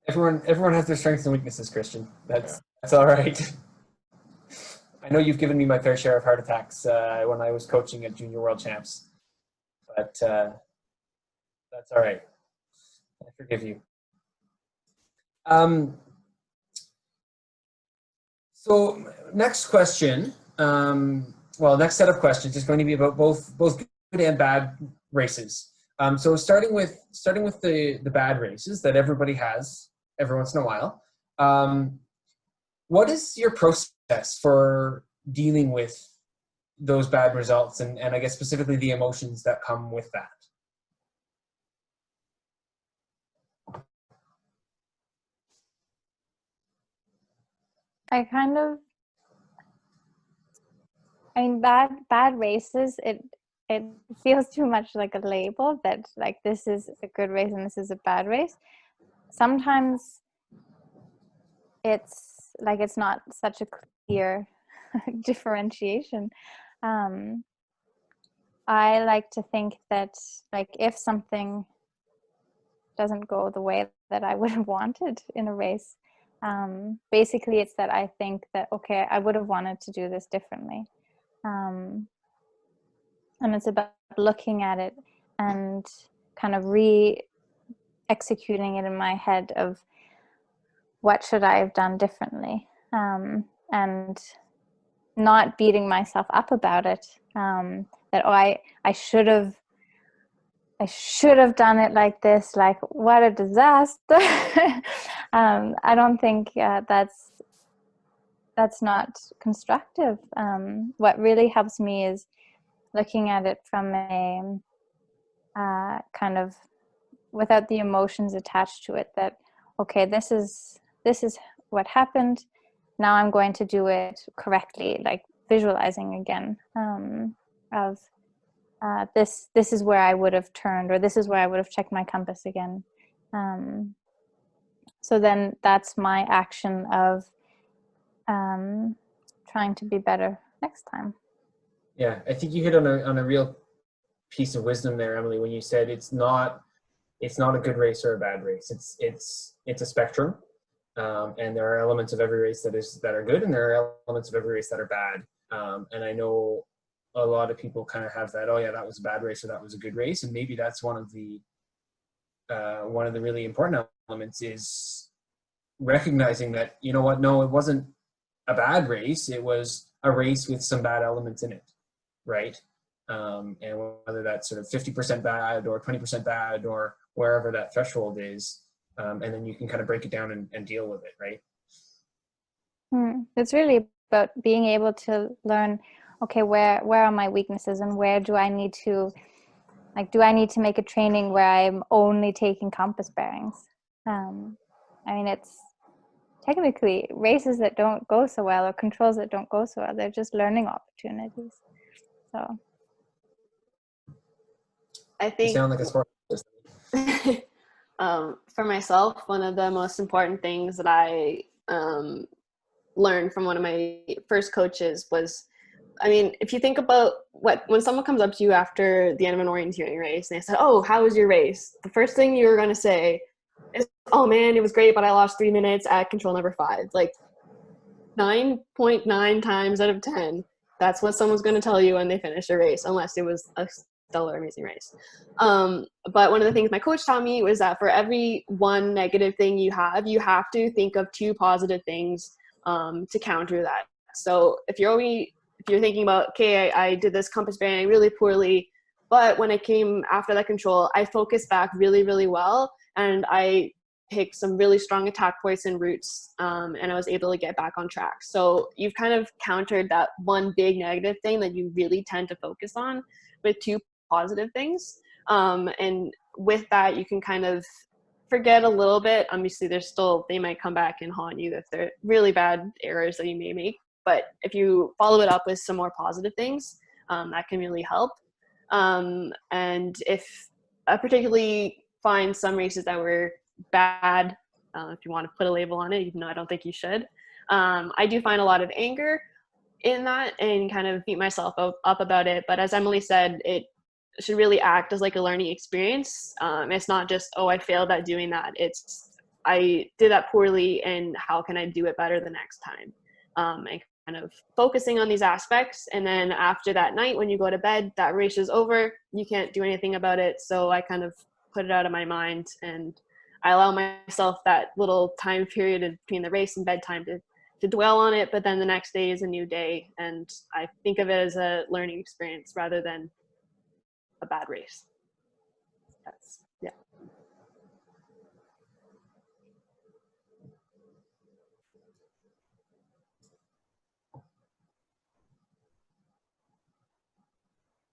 Everyone has their strengths and weaknesses, Christian. That's all right. I know you've given me my fair share of heart attacks when I was coaching at Junior World Champs, but that's all right. I forgive you. So next question, next set of questions is going to be about both good and bad races. So starting with the bad races that everybody has every once in a while. What is your process for dealing with those bad results and I guess specifically the emotions that come with that? Bad races, it feels too much like a label that like this is a good race and this is a bad race. Sometimes it's like it's not such a clear differentiation. I like to think that like if something doesn't go the way that I would have wanted in a race, basically it's that I think that, okay, I would have wanted to do this differently. And it's about looking at it and kind of re-executing it in my head of what should I have done differently, and not beating myself up about it, that I should have done it like this, like what a disaster. I don't think that's not constructive. What really helps me is looking at it from a kind of without the emotions attached to it, that okay, this is what happened, now I'm going to do it correctly, like visualizing again of this is where I would have turned, or this is where I would have checked my compass again. So then that's my action of trying to be better next time. Yeah, I think you hit on a real piece of wisdom there, Emily, when you said it's not a good race or a bad race. It's a spectrum, and there are elements of every race that are good, and there are elements of every race that are bad. And I know a lot of people kind of have that, oh yeah, that was a bad race or that was a good race, and maybe that's one of the really important elements is recognizing that, you know what, no, it wasn't a bad race, it was a race with some bad elements in it, right? And whether that's sort of 50% bad or 20% bad or wherever that threshold is, and then you can kind of break it down and deal with it, right? It's really about being able to learn, okay, where are my weaknesses and where do I need to, like, do I need to make a training where I'm only taking compass bearings? I mean, it's technically races that don't go so well or controls that don't go so well. They're just learning opportunities. So I You think sound like a sport. for myself, one of the most important things that I learned from one of my first coaches was, I mean, if you think about when someone comes up to you after the end of an orienteering race and they said, "Oh, how was your race?" The first thing you're going to say is, "Oh man, it was great, but I lost 3 minutes at control number 5." Like 9.9 times out of 10, that's what someone's going to tell you when they finish a race, unless it was a stellar, amazing race. But one of the things my coach taught me was that for every one negative thing you have to think of 2 positive things to counter that. So if you're thinking about, okay, I did this compass bearing really poorly, but when I came after that control, I focused back really, really well, and I picked some really strong attack points and routes, and I was able to get back on track. So you've kind of countered that one big negative thing that you really tend to focus on with 2 positive things. And with that, you can kind of forget a little bit. Obviously, they might come back and haunt you if they're really bad errors that you may make. But if you follow it up with some more positive things, that can really help. And if I particularly find some races that were bad, if you want to put a label on it, even though I don't think you should, I do find a lot of anger in that and kind of beat myself up about it. But as Emily said, it should really act as like a learning experience. It's not just, oh, I failed at doing that. It's, I did that poorly and how can I do it better the next time? And kind of focusing on these aspects. And then after that night, when you go to bed, that race is over. You can't do anything about it. So I kind of put it out of my mind, and I allow myself that little time period between the race and bedtime to dwell on it. But then the next day is a new day. And I think of it as a learning experience rather than a bad race. Yeah.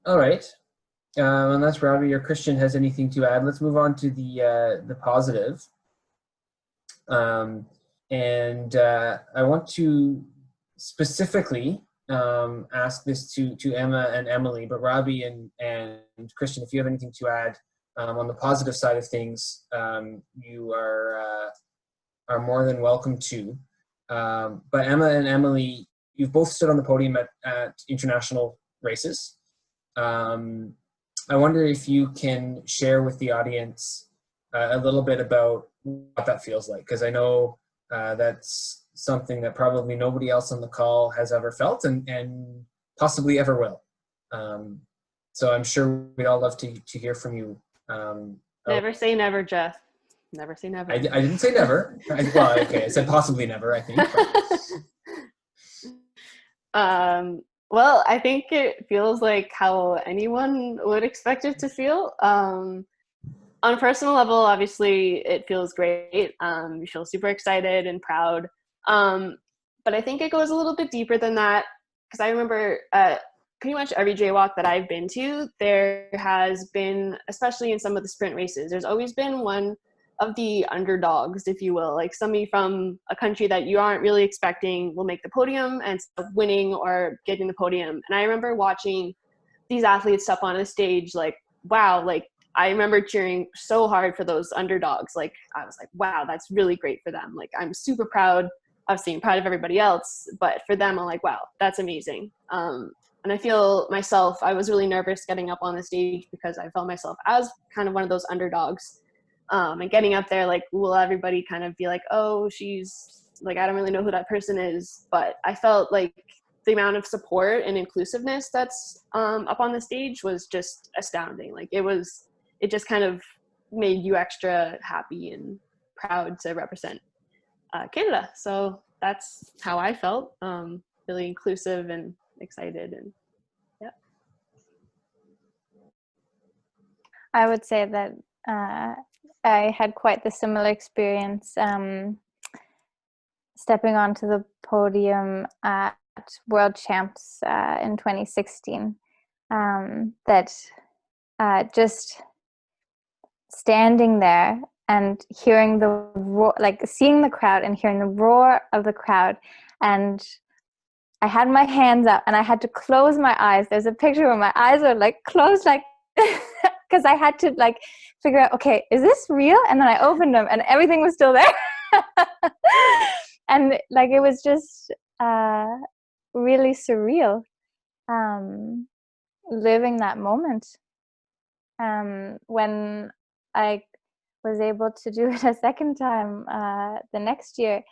All right. Unless Robbie or Christian has anything to add, let's move on to the positive. And I want to specifically ask this to Emma and Emily, but Robbie and Christian, if you have anything to add on the positive side of things, you are more than welcome to. But Emma and Emily, you've both stood on the podium at international races. I wonder if you can share with the audience a little bit about what that feels like, because I know that's something that probably nobody else on the call has ever felt and possibly ever will. So I'm sure we'd all love to hear from you. Never say never, Jeff. Never say never. I didn't say never. I said possibly never, I think. Well, I think it feels like how anyone would expect it to feel. On a personal level, obviously, it feels great. You feel super excited and proud. But I think it goes a little bit deeper than that, because I remember pretty much every jaywalk that I've been to, there has been, especially in some of the sprint races, there's always been one of the underdogs, if you will, like somebody from a country that you aren't really expecting will make the podium and winning or getting the podium. And I remember watching these athletes step on the stage, like, wow, like I remember cheering so hard for those underdogs. Like I was like, wow, that's really great for them. Like I'm super proud. Obviously I'm proud of everybody else, but for them, I'm like, wow, that's amazing. And I feel myself, I was really nervous getting up on the stage because I felt myself as kind of one of those underdogs. And getting up there, like, will everybody kind of be like, oh, she's like, I don't really know who that person is. But I felt like the amount of support and inclusiveness that's up on the stage was just astounding. Like it just kind of made you extra happy and proud to represent Canada. So that's how I felt, really inclusive and excited. And yeah. I would say that I had quite the similar experience stepping onto the podium at World Champs in 2016. That just standing there and hearing the roar, like seeing the crowd and hearing the roar of the crowd. And I had my hands up and I had to close my eyes. There's a picture where my eyes are like closed, like, because I had to like figure out, okay, is this real? And then I opened them and everything was still there. And like, it was just really surreal, living that moment. When I was able to do it a second time the next year,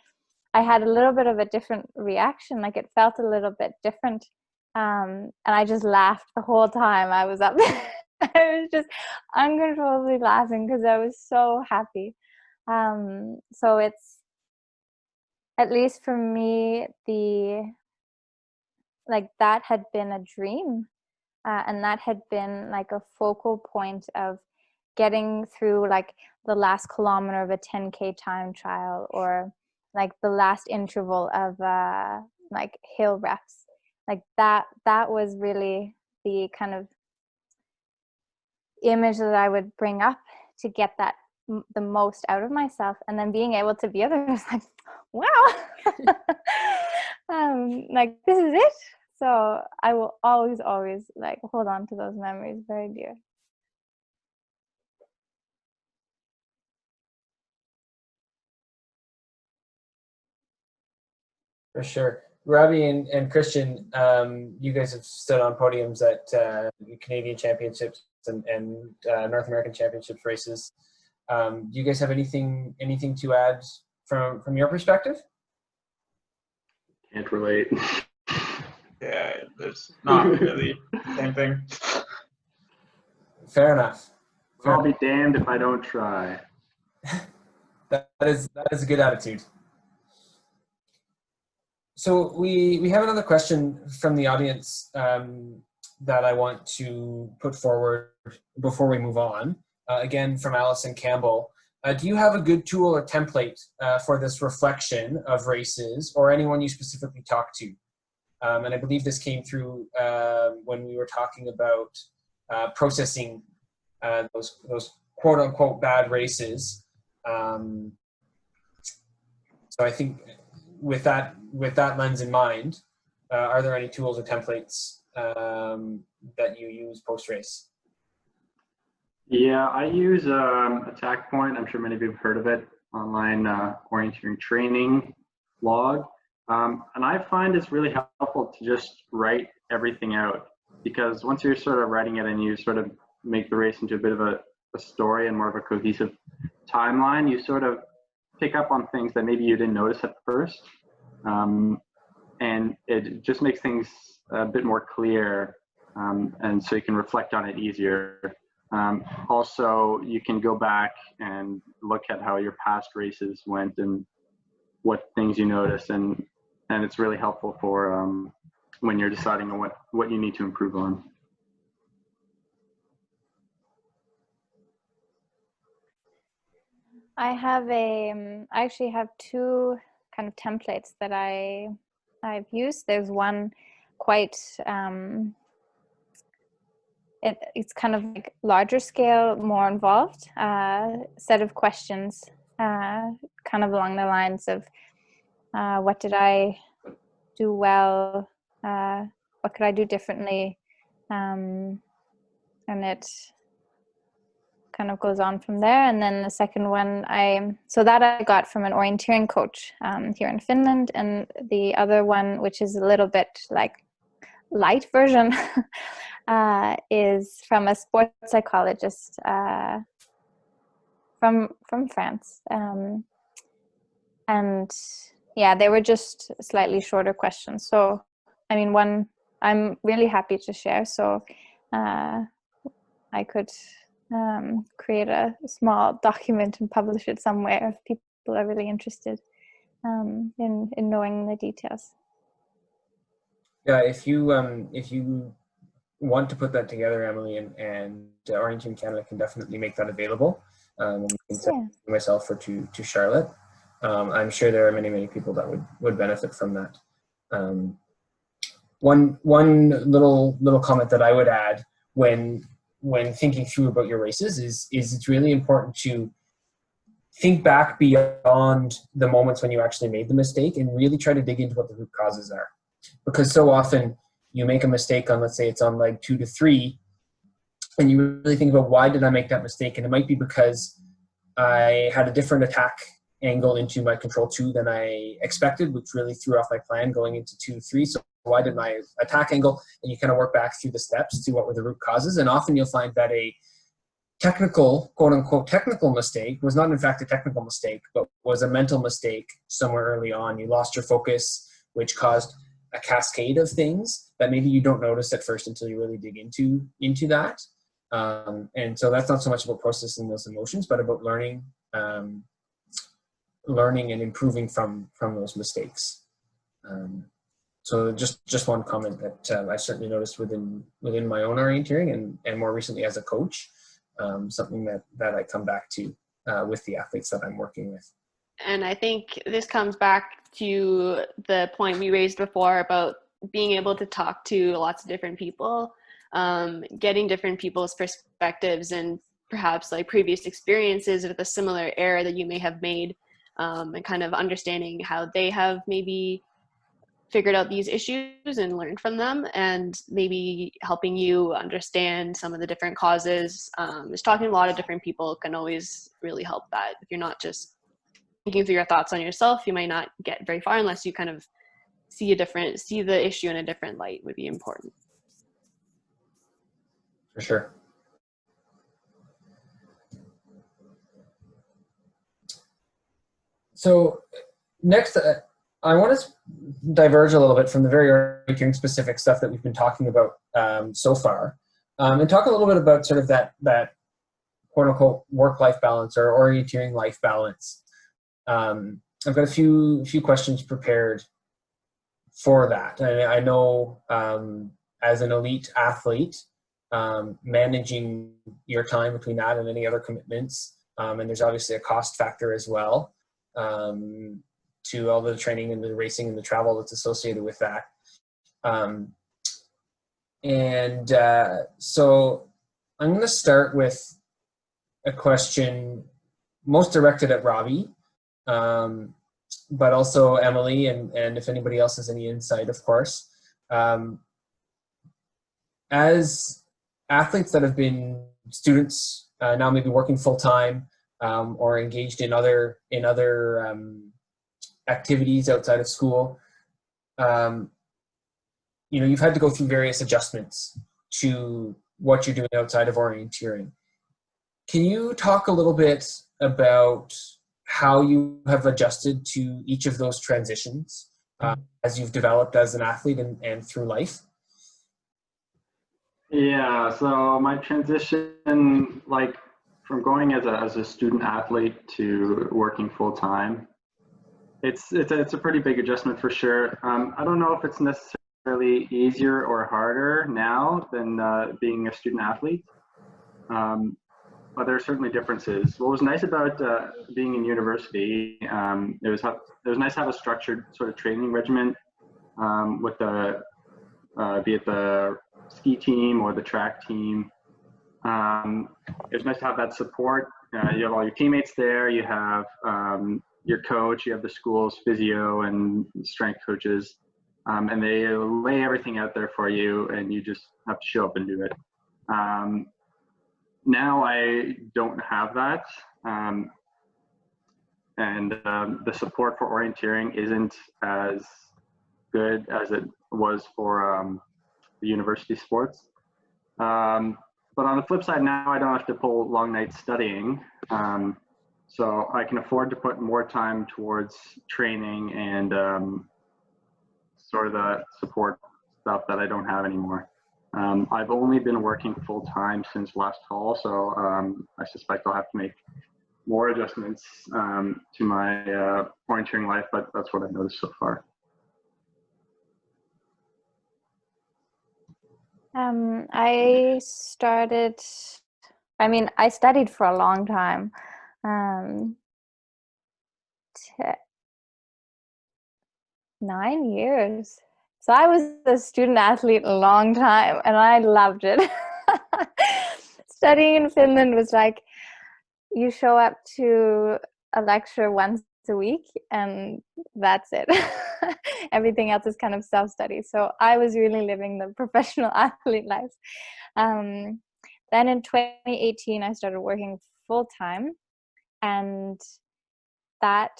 I had a little bit of a different reaction. Like, it felt a little bit different. And I just laughed the whole time I was up there. I was just uncontrollably laughing because I was so happy. So it's, at least for me, that had been a dream. And that had been like a focal point of getting through like the last kilometer of a 10K time trial, or like the last interval of like hill reps. Like that was really the kind of image that I would bring up to get that the most out of myself. And then being able to be others, like, wow, like this is it. So I will always like hold on to those memories very dear. For sure. Robbie and Christian, you guys have stood on podiums at Canadian Championships and North American Championships races. Do you guys have anything to add from your perspective? Can't relate. Yeah, it's not really the same thing. Fair enough. I'll be damned if I don't try. That is a good attitude. So we have another question from the audience that I want to put forward before we move on. Again, from Allison Campbell. Do you have a good tool or template for this reflection of races, or anyone you specifically talk to? And I believe this came through when we were talking about processing those quote unquote bad races. So I think with that lens in mind, are there any tools or templates that you use post race? Yeah, I use Attack Point. I'm sure many of you have heard of it. Online orienteering training log. And I find it's really helpful to just write everything out, because once you're sort of writing it and you sort of make the race into a bit of a story and more of a cohesive timeline, you sort of pick up on things that maybe you didn't notice at first. And it just makes things a bit more clear, and so you can reflect on it easier. Also, you can go back and look at how your past races went and what things you notice, and it's really helpful for when you're deciding on what you need to improve on. I actually have two kind of templates that I've used. There's one quite it's kind of like larger scale, more involved set of questions, kind of along the lines of what did I do well, what could I do differently, and it kind of goes on from there. And then the second one I got from an orienteering coach here in Finland, and the other one, which is a little bit like light version, is from a sports psychologist from France, and yeah, they were just slightly shorter questions. So I mean, one I'm really happy to share, so I could create a small document and publish it somewhere if people are really interested in knowing the details. Yeah, if you want to put that together, Emily, and Orienteering Canada can definitely make that available. And you can send it to myself or to Charlotte. I'm sure there are many people that would benefit from that. One little comment that I would add when thinking through about your races is it's really important to think back beyond the moments when you actually made the mistake and really try to dig into what the root causes are. Because so often you make a mistake on, let's say it's on leg 2 to 3, and you really think about, why did I make that mistake? And it might be because I had a different attack angle into my control 2 than I expected, which really threw off my plan going into 2, 3. So why did my attack angle? And you kind of work back through the steps to what were the root causes. And often you'll find that a technical, quote unquote, technical mistake was not in fact a technical mistake, but was a mental mistake somewhere early on. You lost your focus, which caused a cascade of things that maybe you don't notice at first until you really dig into that. And so that's not so much about processing those emotions, but about learning and improving from those mistakes. So just one comment that I certainly noticed within my own orienteering and more recently as a coach, something that I come back to with the athletes that I'm working with. And I think this comes back to the point we raised before about being able to talk to lots of different people, getting different people's perspectives and perhaps like previous experiences with a similar error that you may have made, and kind of understanding how they have maybe figured out these issues and learned from them, and maybe helping you understand some of the different causes. Just talking to a lot of different people can always really help that. If you're not just thinking through your thoughts on yourself, you might not get very far unless you kind of see the issue in a different light would be important. For sure. So next, I want to diverge a little bit from the very orienteering specific stuff that we've been talking about so far, and talk a little bit about sort of that quote unquote work-life balance or orienteering life balance. I've got a few questions prepared for that. And I know as an elite athlete, managing your time between that and any other commitments, and there's obviously a cost factor as well, to all the training and the racing and the travel that's associated with that. So I'm going to start with a question most directed at Robbie, but also Emily, and if anybody else has any insight, of course. As athletes that have been students, now maybe working full-time, or engaged in other activities outside of school, you've had to go through various adjustments to what you're doing outside of orienteering. Can you talk a little bit about how you have adjusted to each of those transitions as you've developed as an athlete and through life? Yeah, so my transition, like from going as a student athlete to working full time, it's a pretty big adjustment for sure. I don't know if it's necessarily easier or harder now than being a student athlete, but there are certainly differences. What was nice about being in university, it was nice to have a structured sort of training regimen with be it the ski team or the track team. It was nice to have that support. You have all your teammates there, you have your coach, you have the school's physio and strength coaches, and they lay everything out there for you, and you just have to show up and do it. Now I don't have that, and the support for orienteering isn't as good as it was for the university sports. But on the flip side, now I don't have to pull long nights studying, so I can afford to put more time towards training and sort of the support stuff that I don't have anymore. I've only been working full time since last fall, so I suspect I'll have to make more adjustments to my orienteering life, but that's what I've noticed so far. I studied for a long time. 9 years. So I was a student athlete a long time, and I loved it. Studying in Finland was like, you show up to a lecture once a week, and that's it. Everything else is kind of self-study. So I was really living the professional athlete life. Then in 2018, I started working full-time, and that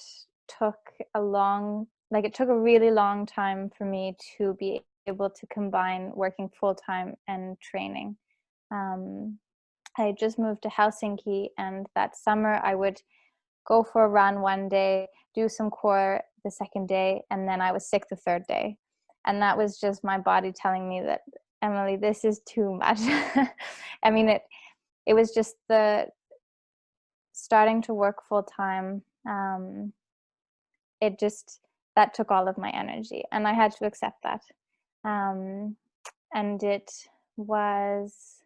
took it took a really long time for me to be able to combine working full-time and training. I just moved to Helsinki, and that summer I would go for a run one day, do some core the second day, and then I was sick the third day. And that was just my body telling me that, Emily, this is too much. I mean, it was just the starting to work full time. That took all of my energy, and I had to accept that. And it was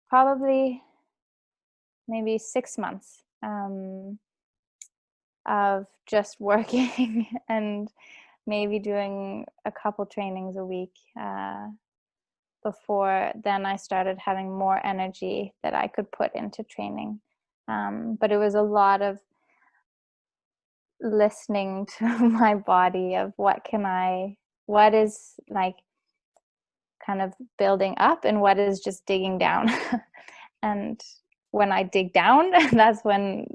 probably maybe 6 months of just working and maybe doing a couple trainings a week before then I started having more energy that I could put into training. But it was a lot of listening to my body of what is like kind of building up and what is just digging down. And when I dig down, that's when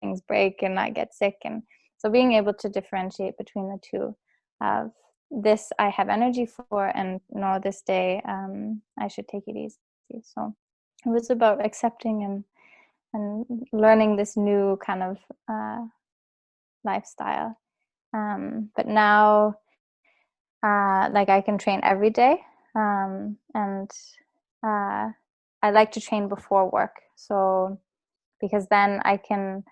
things break and I get sick. And so being able to differentiate between the two of this I have energy for, and no, this day I should take it easy. So it was about accepting and learning this new kind of lifestyle. But now like I can train every day, and I like to train before work, so because then I can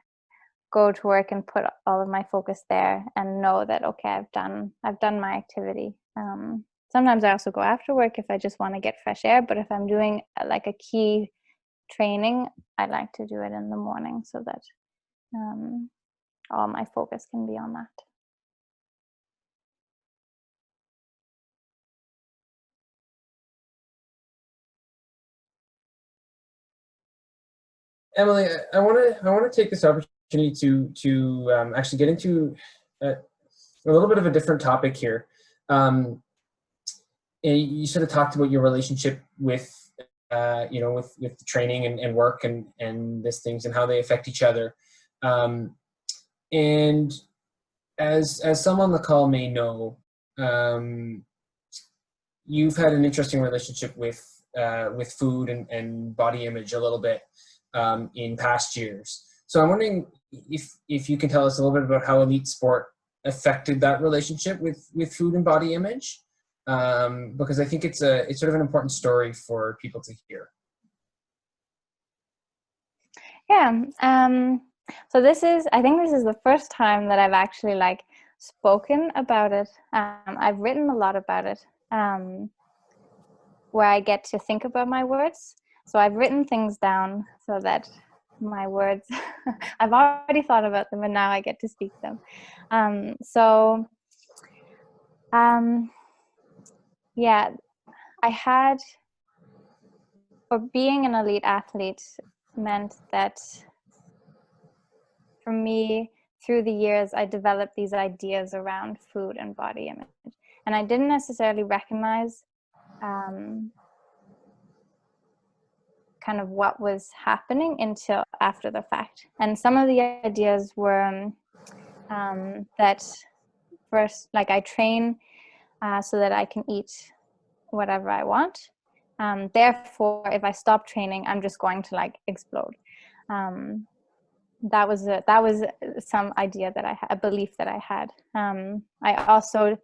go to work and put all of my focus there and know that, okay, I've done my activity. Sometimes I also go after work if I just want to get fresh air, but if I'm doing like a key training, I like to do it in the morning so that all my focus can be on that. Emily, I want to take this opportunity to actually get into a little bit of a different topic here. You sort of talked about your relationship with with training and work and these things and how they affect each other. And as some on the call may know, you've had an interesting relationship with food and body image a little bit in past years. So I'm wondering if you can tell us a little bit about how elite sport affected that relationship with food and body image, because I think it's sort of an important story for people to hear. Yeah. So I think this is the first time that I've actually like spoken about it. I've written a lot about it, where I get to think about my words. So I've written things down so that my words, I've already thought about them and now I get to speak them. Yeah, being an elite athlete meant that for me, through the years, I developed these ideas around food and body image. And I didn't necessarily recognize kind of what was happening until after the fact. And some of the ideas were that first, like I train so that I can eat whatever I want. Therefore, if I stop training, I'm just going to like explode. That was some idea that I had, a belief that I had. I also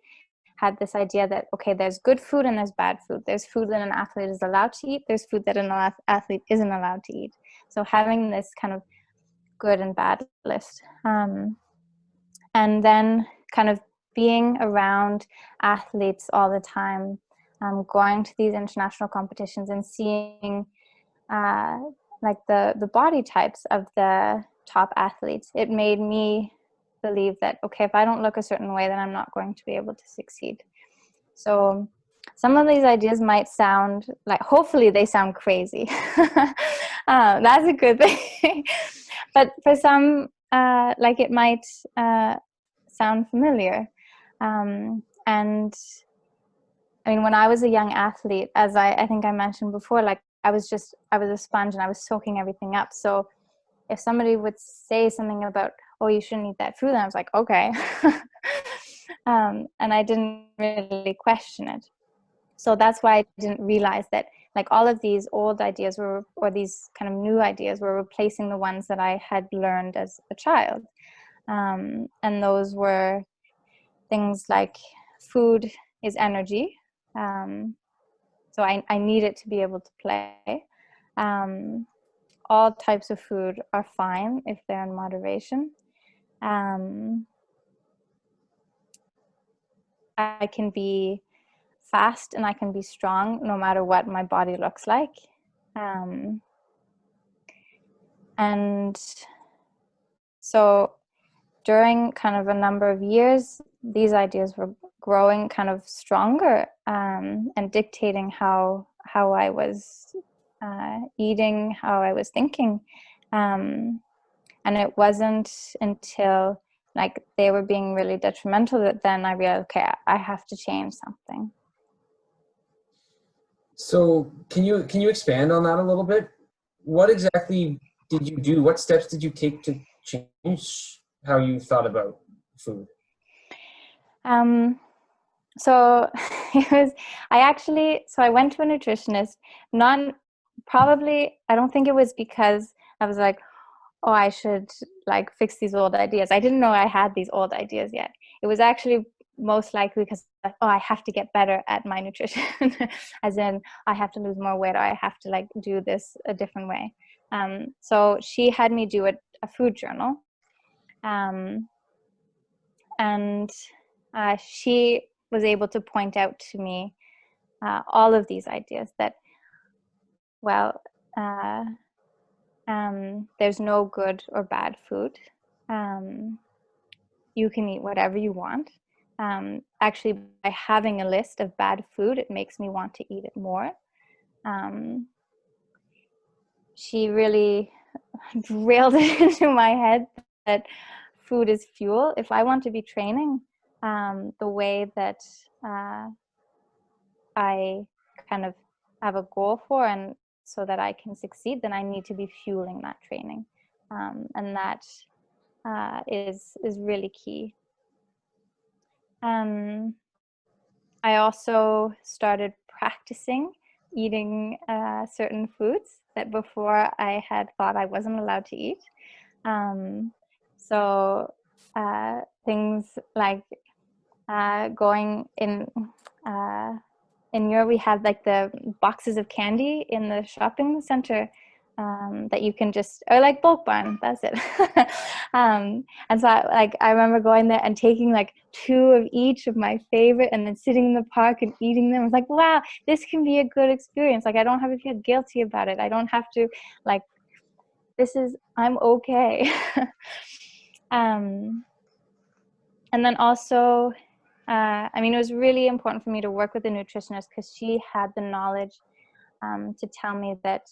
had this idea that, okay, there's good food and there's bad food. There's food that an athlete is allowed to eat. There's food that an athlete isn't allowed to eat. So having this kind of good and bad list. And then kind of being around athletes all the time, going to these international competitions and seeing like the body types of the top athletes, it made me believe that, okay, if I don't look a certain way, then I'm not going to be able to succeed. So some of these ideas might sound like, hopefully they sound crazy. That's a good thing. but for some, like it might sound familiar. And I mean, when I was a young athlete, as I think I mentioned before, like I was a sponge and I was soaking everything up. So if somebody would say something about, oh, you shouldn't eat that food, then I was like, okay. And I didn't really question it. So that's why I didn't realize that like all of these old ideas or these kind of new ideas were replacing the ones that I had learned as a child. And those were things like food is energy. So I need it to be able to play. All types of food are fine if they're in moderation. I can be fast and I can be strong no matter what my body looks like. And so during kind of a number of years, these ideas were growing kind of stronger, and dictating how I was eating, how I was thinking. And it wasn't until like they were being really detrimental that then I realized, okay, I have to change something. So can you expand on that a little bit? What exactly did you do? What steps did you take to change how you thought about food? So it was, I went to a nutritionist, I don't think it was because I was like, oh, I should like fix these old ideas. I didn't know I had these old ideas yet. It was actually most likely because, like, oh, I have to get better at my nutrition, as in I have to lose more weight, or I have to like do this a different way. So she had me do a food journal, and she was able to point out to me all of these ideas that, well, there's no good or bad food. You can eat whatever you want. Actually, by having a list of bad food, it makes me want to eat it more. She really drilled it into my head that food is fuel. If I want to be training the way that I kind of have a goal for, and so that I can succeed, then I need to be fueling that training. And that is really key. I also started practicing eating certain foods that before I had thought I wasn't allowed to eat. So things like going in Europe, we had like the boxes of candy in the shopping center that you can just, or like Bulk Barn, that's it. And so I remember going there and taking like 2 of each of my favorite and then sitting in the park and eating them. I was like, wow, this can be a good experience. Like I don't have to feel guilty about it. I don't have to like, I'm okay. And then also, I mean, it was really important for me to work with a nutritionist because she had the knowledge to tell me that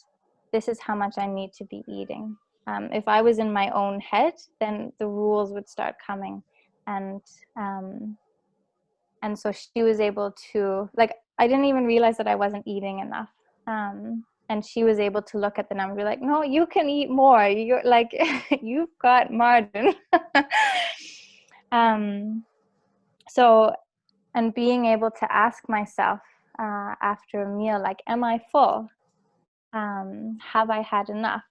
this is how much I need to be eating. If I was in my own head, then the rules would start coming. And so she was able to, like, I didn't even realize that I wasn't eating enough. And she was able to look at the number and be like, no, you can eat more. You're like, you've got margin. So, and being able to ask myself after a meal, like, am I full? Have I had enough?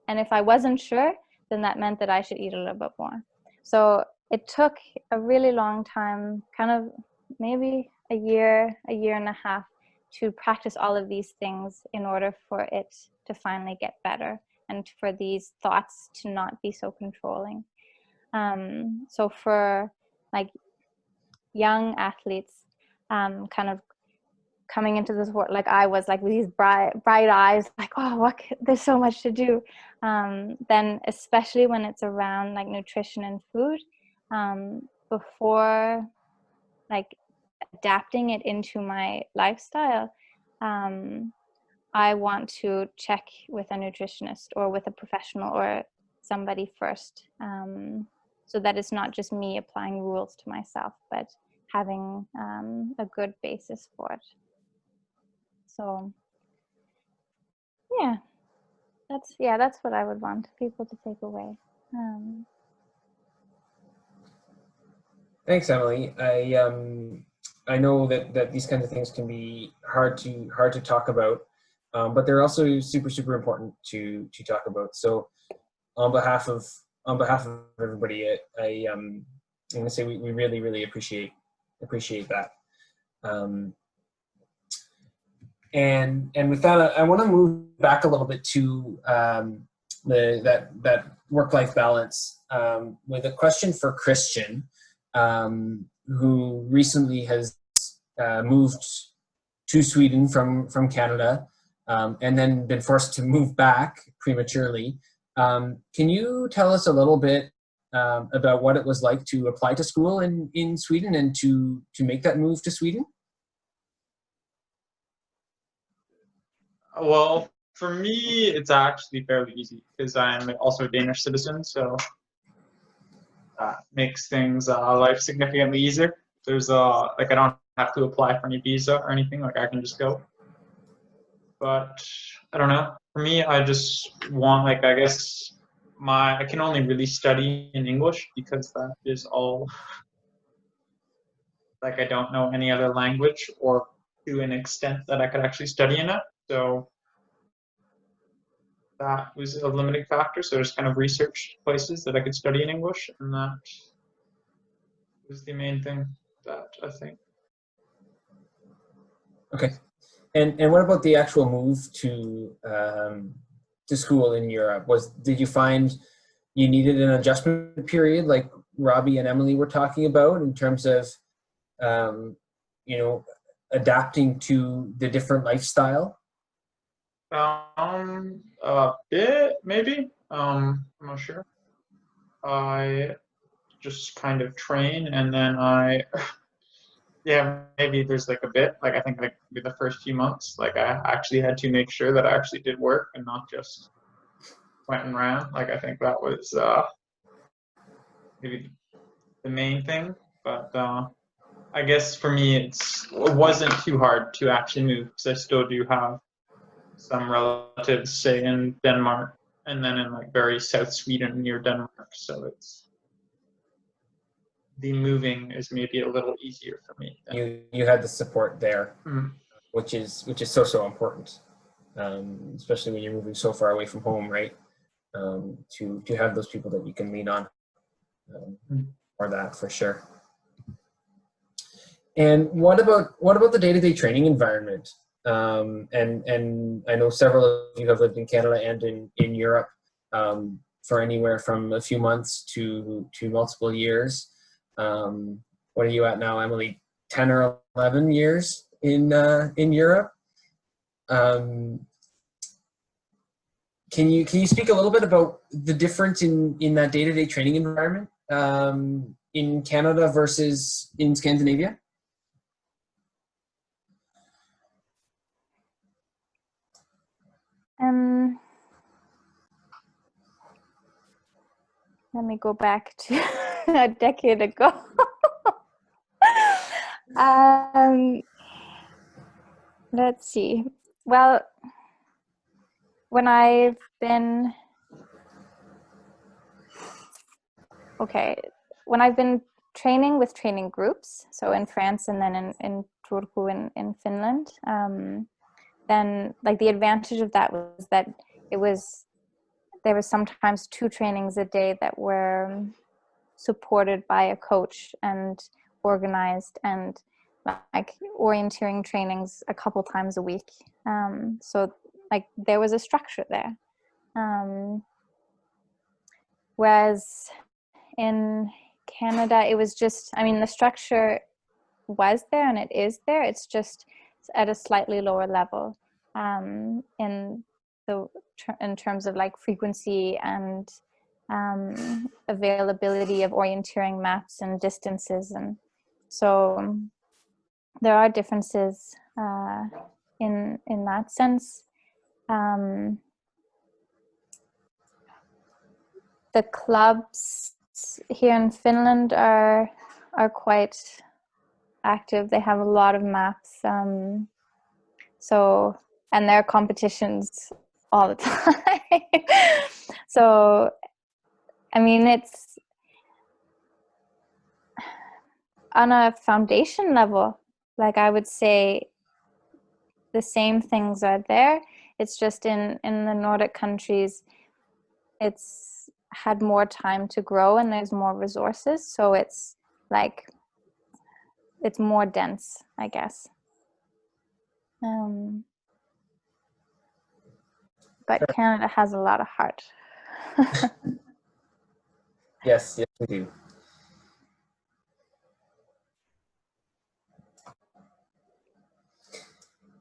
And if I wasn't sure, then that meant that I should eat a little bit more. So it took a really long time, kind of maybe a year and a half, to practice all of these things in order for it to finally get better and for these thoughts to not be so controlling. So for like young athletes, kind of coming into this world, like I was, like with these bright eyes, like, oh, there's so much to do. Then especially when it's around like nutrition and food, before like adapting it into my lifestyle, I want to check with a nutritionist or with a professional or somebody first, so that it's not just me applying rules to myself, but having a good basis for it. So that's what I would want people to take away. Thanks, Emily. I know that these kinds of things can be hard to talk about, but they're also super important to talk about. So on behalf of everybody, I'm going to say we really appreciate that. And with that, I want to move back a little bit to that work-life balance with a question for Christian, who recently has moved to Sweden from Canada, and then been forced to move back prematurely. Can you tell us a little bit about what it was like to apply to school in Sweden and to make that move to Sweden? Well, for me, it's actually fairly easy because I'm also a Danish citizen, so that makes things life significantly easier. There's like I don't have to apply for any visa or anything. Like I can just go. But I don't know. For me, I just want I guess I can only really study in English because that is all. I don't know any other language or to an extent that I could actually study in it. So that was a limiting factor. So I just kind of researched places that I could study in English, and that was the main thing that I think. Okay. And what about the actual move to school in Europe? Did you find you needed an adjustment period like Robbie and Emily were talking about in terms of adapting to the different lifestyle? A bit maybe. I'm not sure. I just kind of train, and then maybe there's a bit. I think maybe the first few months, I actually had to make sure that I actually did work and not just went and ran. I think that was maybe the main thing. But I guess for me, it wasn't too hard to actually move because I still do have some relatives, say in Denmark, and then in very South Sweden near Denmark. So the moving is maybe a little easier for me. You had the support there, mm-hmm. which is so important, especially when you're moving so far away from home, right? To have those people that you can lean on, or that for sure. And what about the day-to-day training environment? And I know several of you have lived in Canada and in Europe for anywhere from a few months to multiple years. What are you at now, Emily? 10 or 11 years in Europe. Can you speak a little bit about the difference in that day-to-day training environment in Canada versus in Scandinavia? Let me go back to a decade ago. Let's see. Well, when I've been training with training groups, so in France and then in Turku in Finland, then the advantage of that was that there was sometimes 2 trainings a day that were supported by a coach and organized, and orienteering trainings a couple times a week. So there was a structure there. Whereas in Canada, it was just, the structure was there and it is there. It's just at a slightly lower level in terms of frequency and availability of orienteering maps and distances, and so there are differences in that sense. the clubs here in Finland are quite active. They have a lot of maps. So, and there are competitions all the time. So, I mean, it's on a foundation level, like I would say the same things are there. It's just in the Nordic countries, it's had more time to grow and there's more resources. So it's like, it's more dense, I guess. But Canada has a lot of heart. Yes, yes, we do.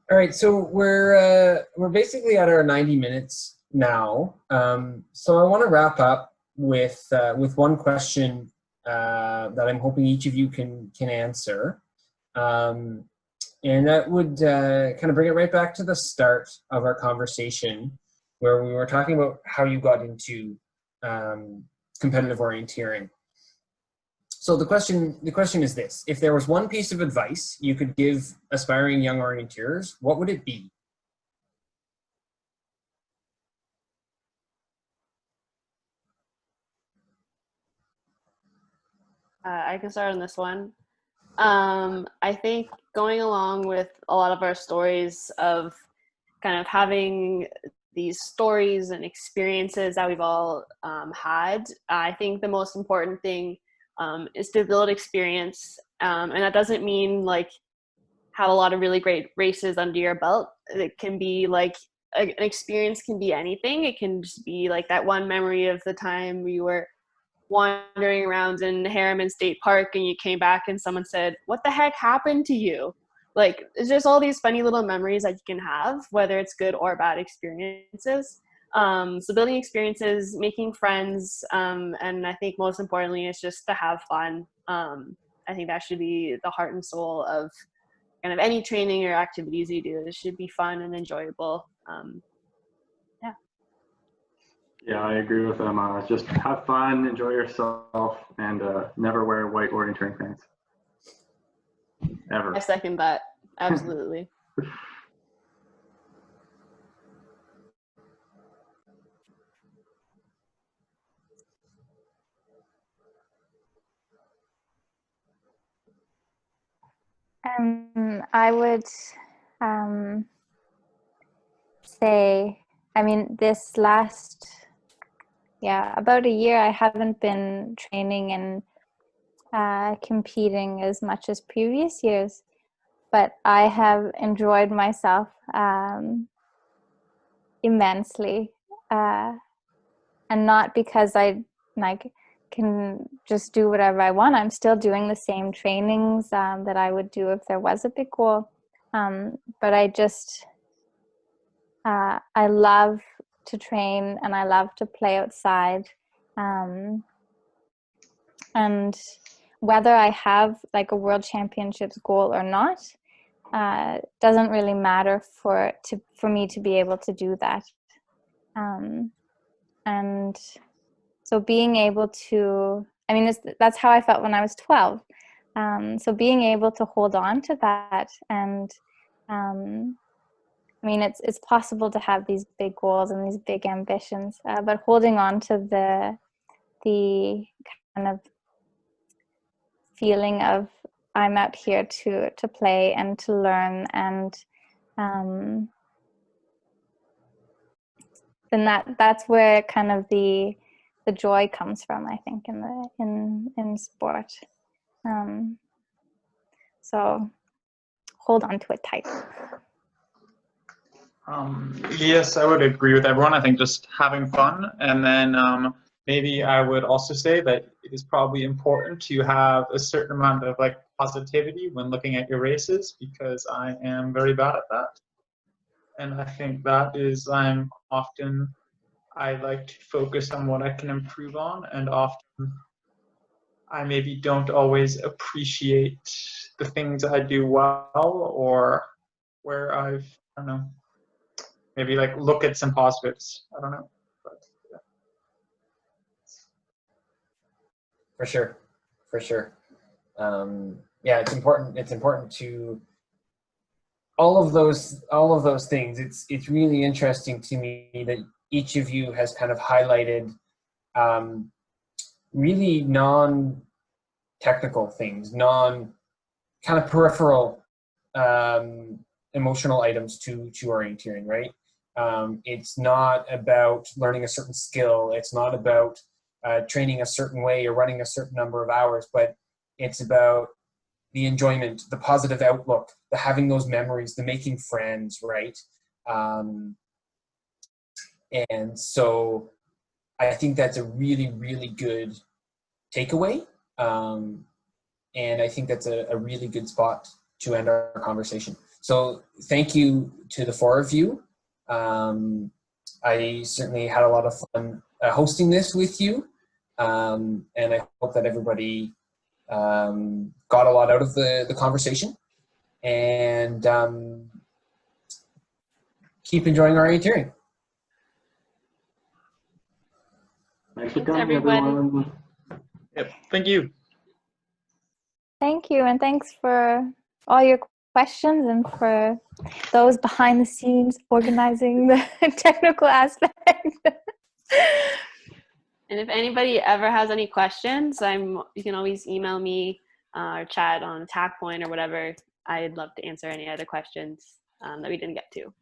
All right, so we're basically at our 90 minutes now. So I want to wrap up with one question that I'm hoping each of you can answer, and that would kind of bring it right back to the start of our conversation, where we were talking about how you got into competitive orienteering. So the question is this: if there was one piece of advice you could give aspiring young orienteers, what would it be? I can start on this one. I think going along with a lot of our stories of kind of having these stories and experiences that we've all had, I think the most important thing is to build experience. And that doesn't mean like have a lot of really great races under your belt. It can be like an experience can be anything. It can just be like that one memory of the time you were wandering around in Harriman State Park and you came back and someone said, "What the heck happened to you?" Like, it's just all these funny little memories that you can have, whether it's good or bad experiences. So building experiences, making friends, and I think most importantly is just to have fun. I think that should be the heart and soul of kind of any training or activities you do. It should be fun and enjoyable. Yeah. Yeah, I agree with them. Just have fun, enjoy yourself, and never wear white orienteering pants. Ever. I second that. Absolutely. I would say, I mean, this last, about a year, I haven't been training and competing as much as previous years, but I have enjoyed myself immensely, and not because I can just do whatever I want. I'm still doing the same trainings that I would do if there was a big goal, but I just I love to train and I love to play outside, and whether I have like a world championships goal or not doesn't really matter for me to be able to do that, and so being able to, I mean, that's how I felt when I was 12, so being able to hold on to that, and I mean, it's possible to have these big goals and these big ambitions, but holding on to the kind of feeling of I'm out here to play and to learn, and then that's where kind of the joy comes from, I think, in sport. So hold on to it tight. Yes, I would agree with everyone. I think just having fun, and then maybe I would also say that it is probably important to have a certain amount of like positivity when looking at your races, because I am very bad at that. And I think that is I like to focus on what I can improve on, and often I maybe don't always appreciate the things I do well, or where I don't know, maybe like look at some positives. I don't know. But, yeah. For sure, for sure. Yeah, it's important. It's important to all of those things. It's really interesting to me that each of you has kind of highlighted really non-technical things, kind of peripheral emotional items to orienteering, right? It's not about learning a certain skill. It's not about training a certain way or running a certain number of hours, but it's about the enjoyment, the positive outlook, the having those memories, the making friends, right? And so I think that's a really, really good takeaway. And I think that's a really good spot to end our conversation. So thank you to the four of you. I certainly had a lot of fun hosting this with you. And I hope that everybody got a lot out of the conversation. And keep enjoying orienteering. Thanks for coming, everybody. everyone. Yep. Thank you. Thank you, and thanks for all your questions and for those behind the scenes organizing the technical aspect. And if anybody ever has any questions, you can always email me or chat on TAC Point or whatever. I'd love to answer any other questions that we didn't get to.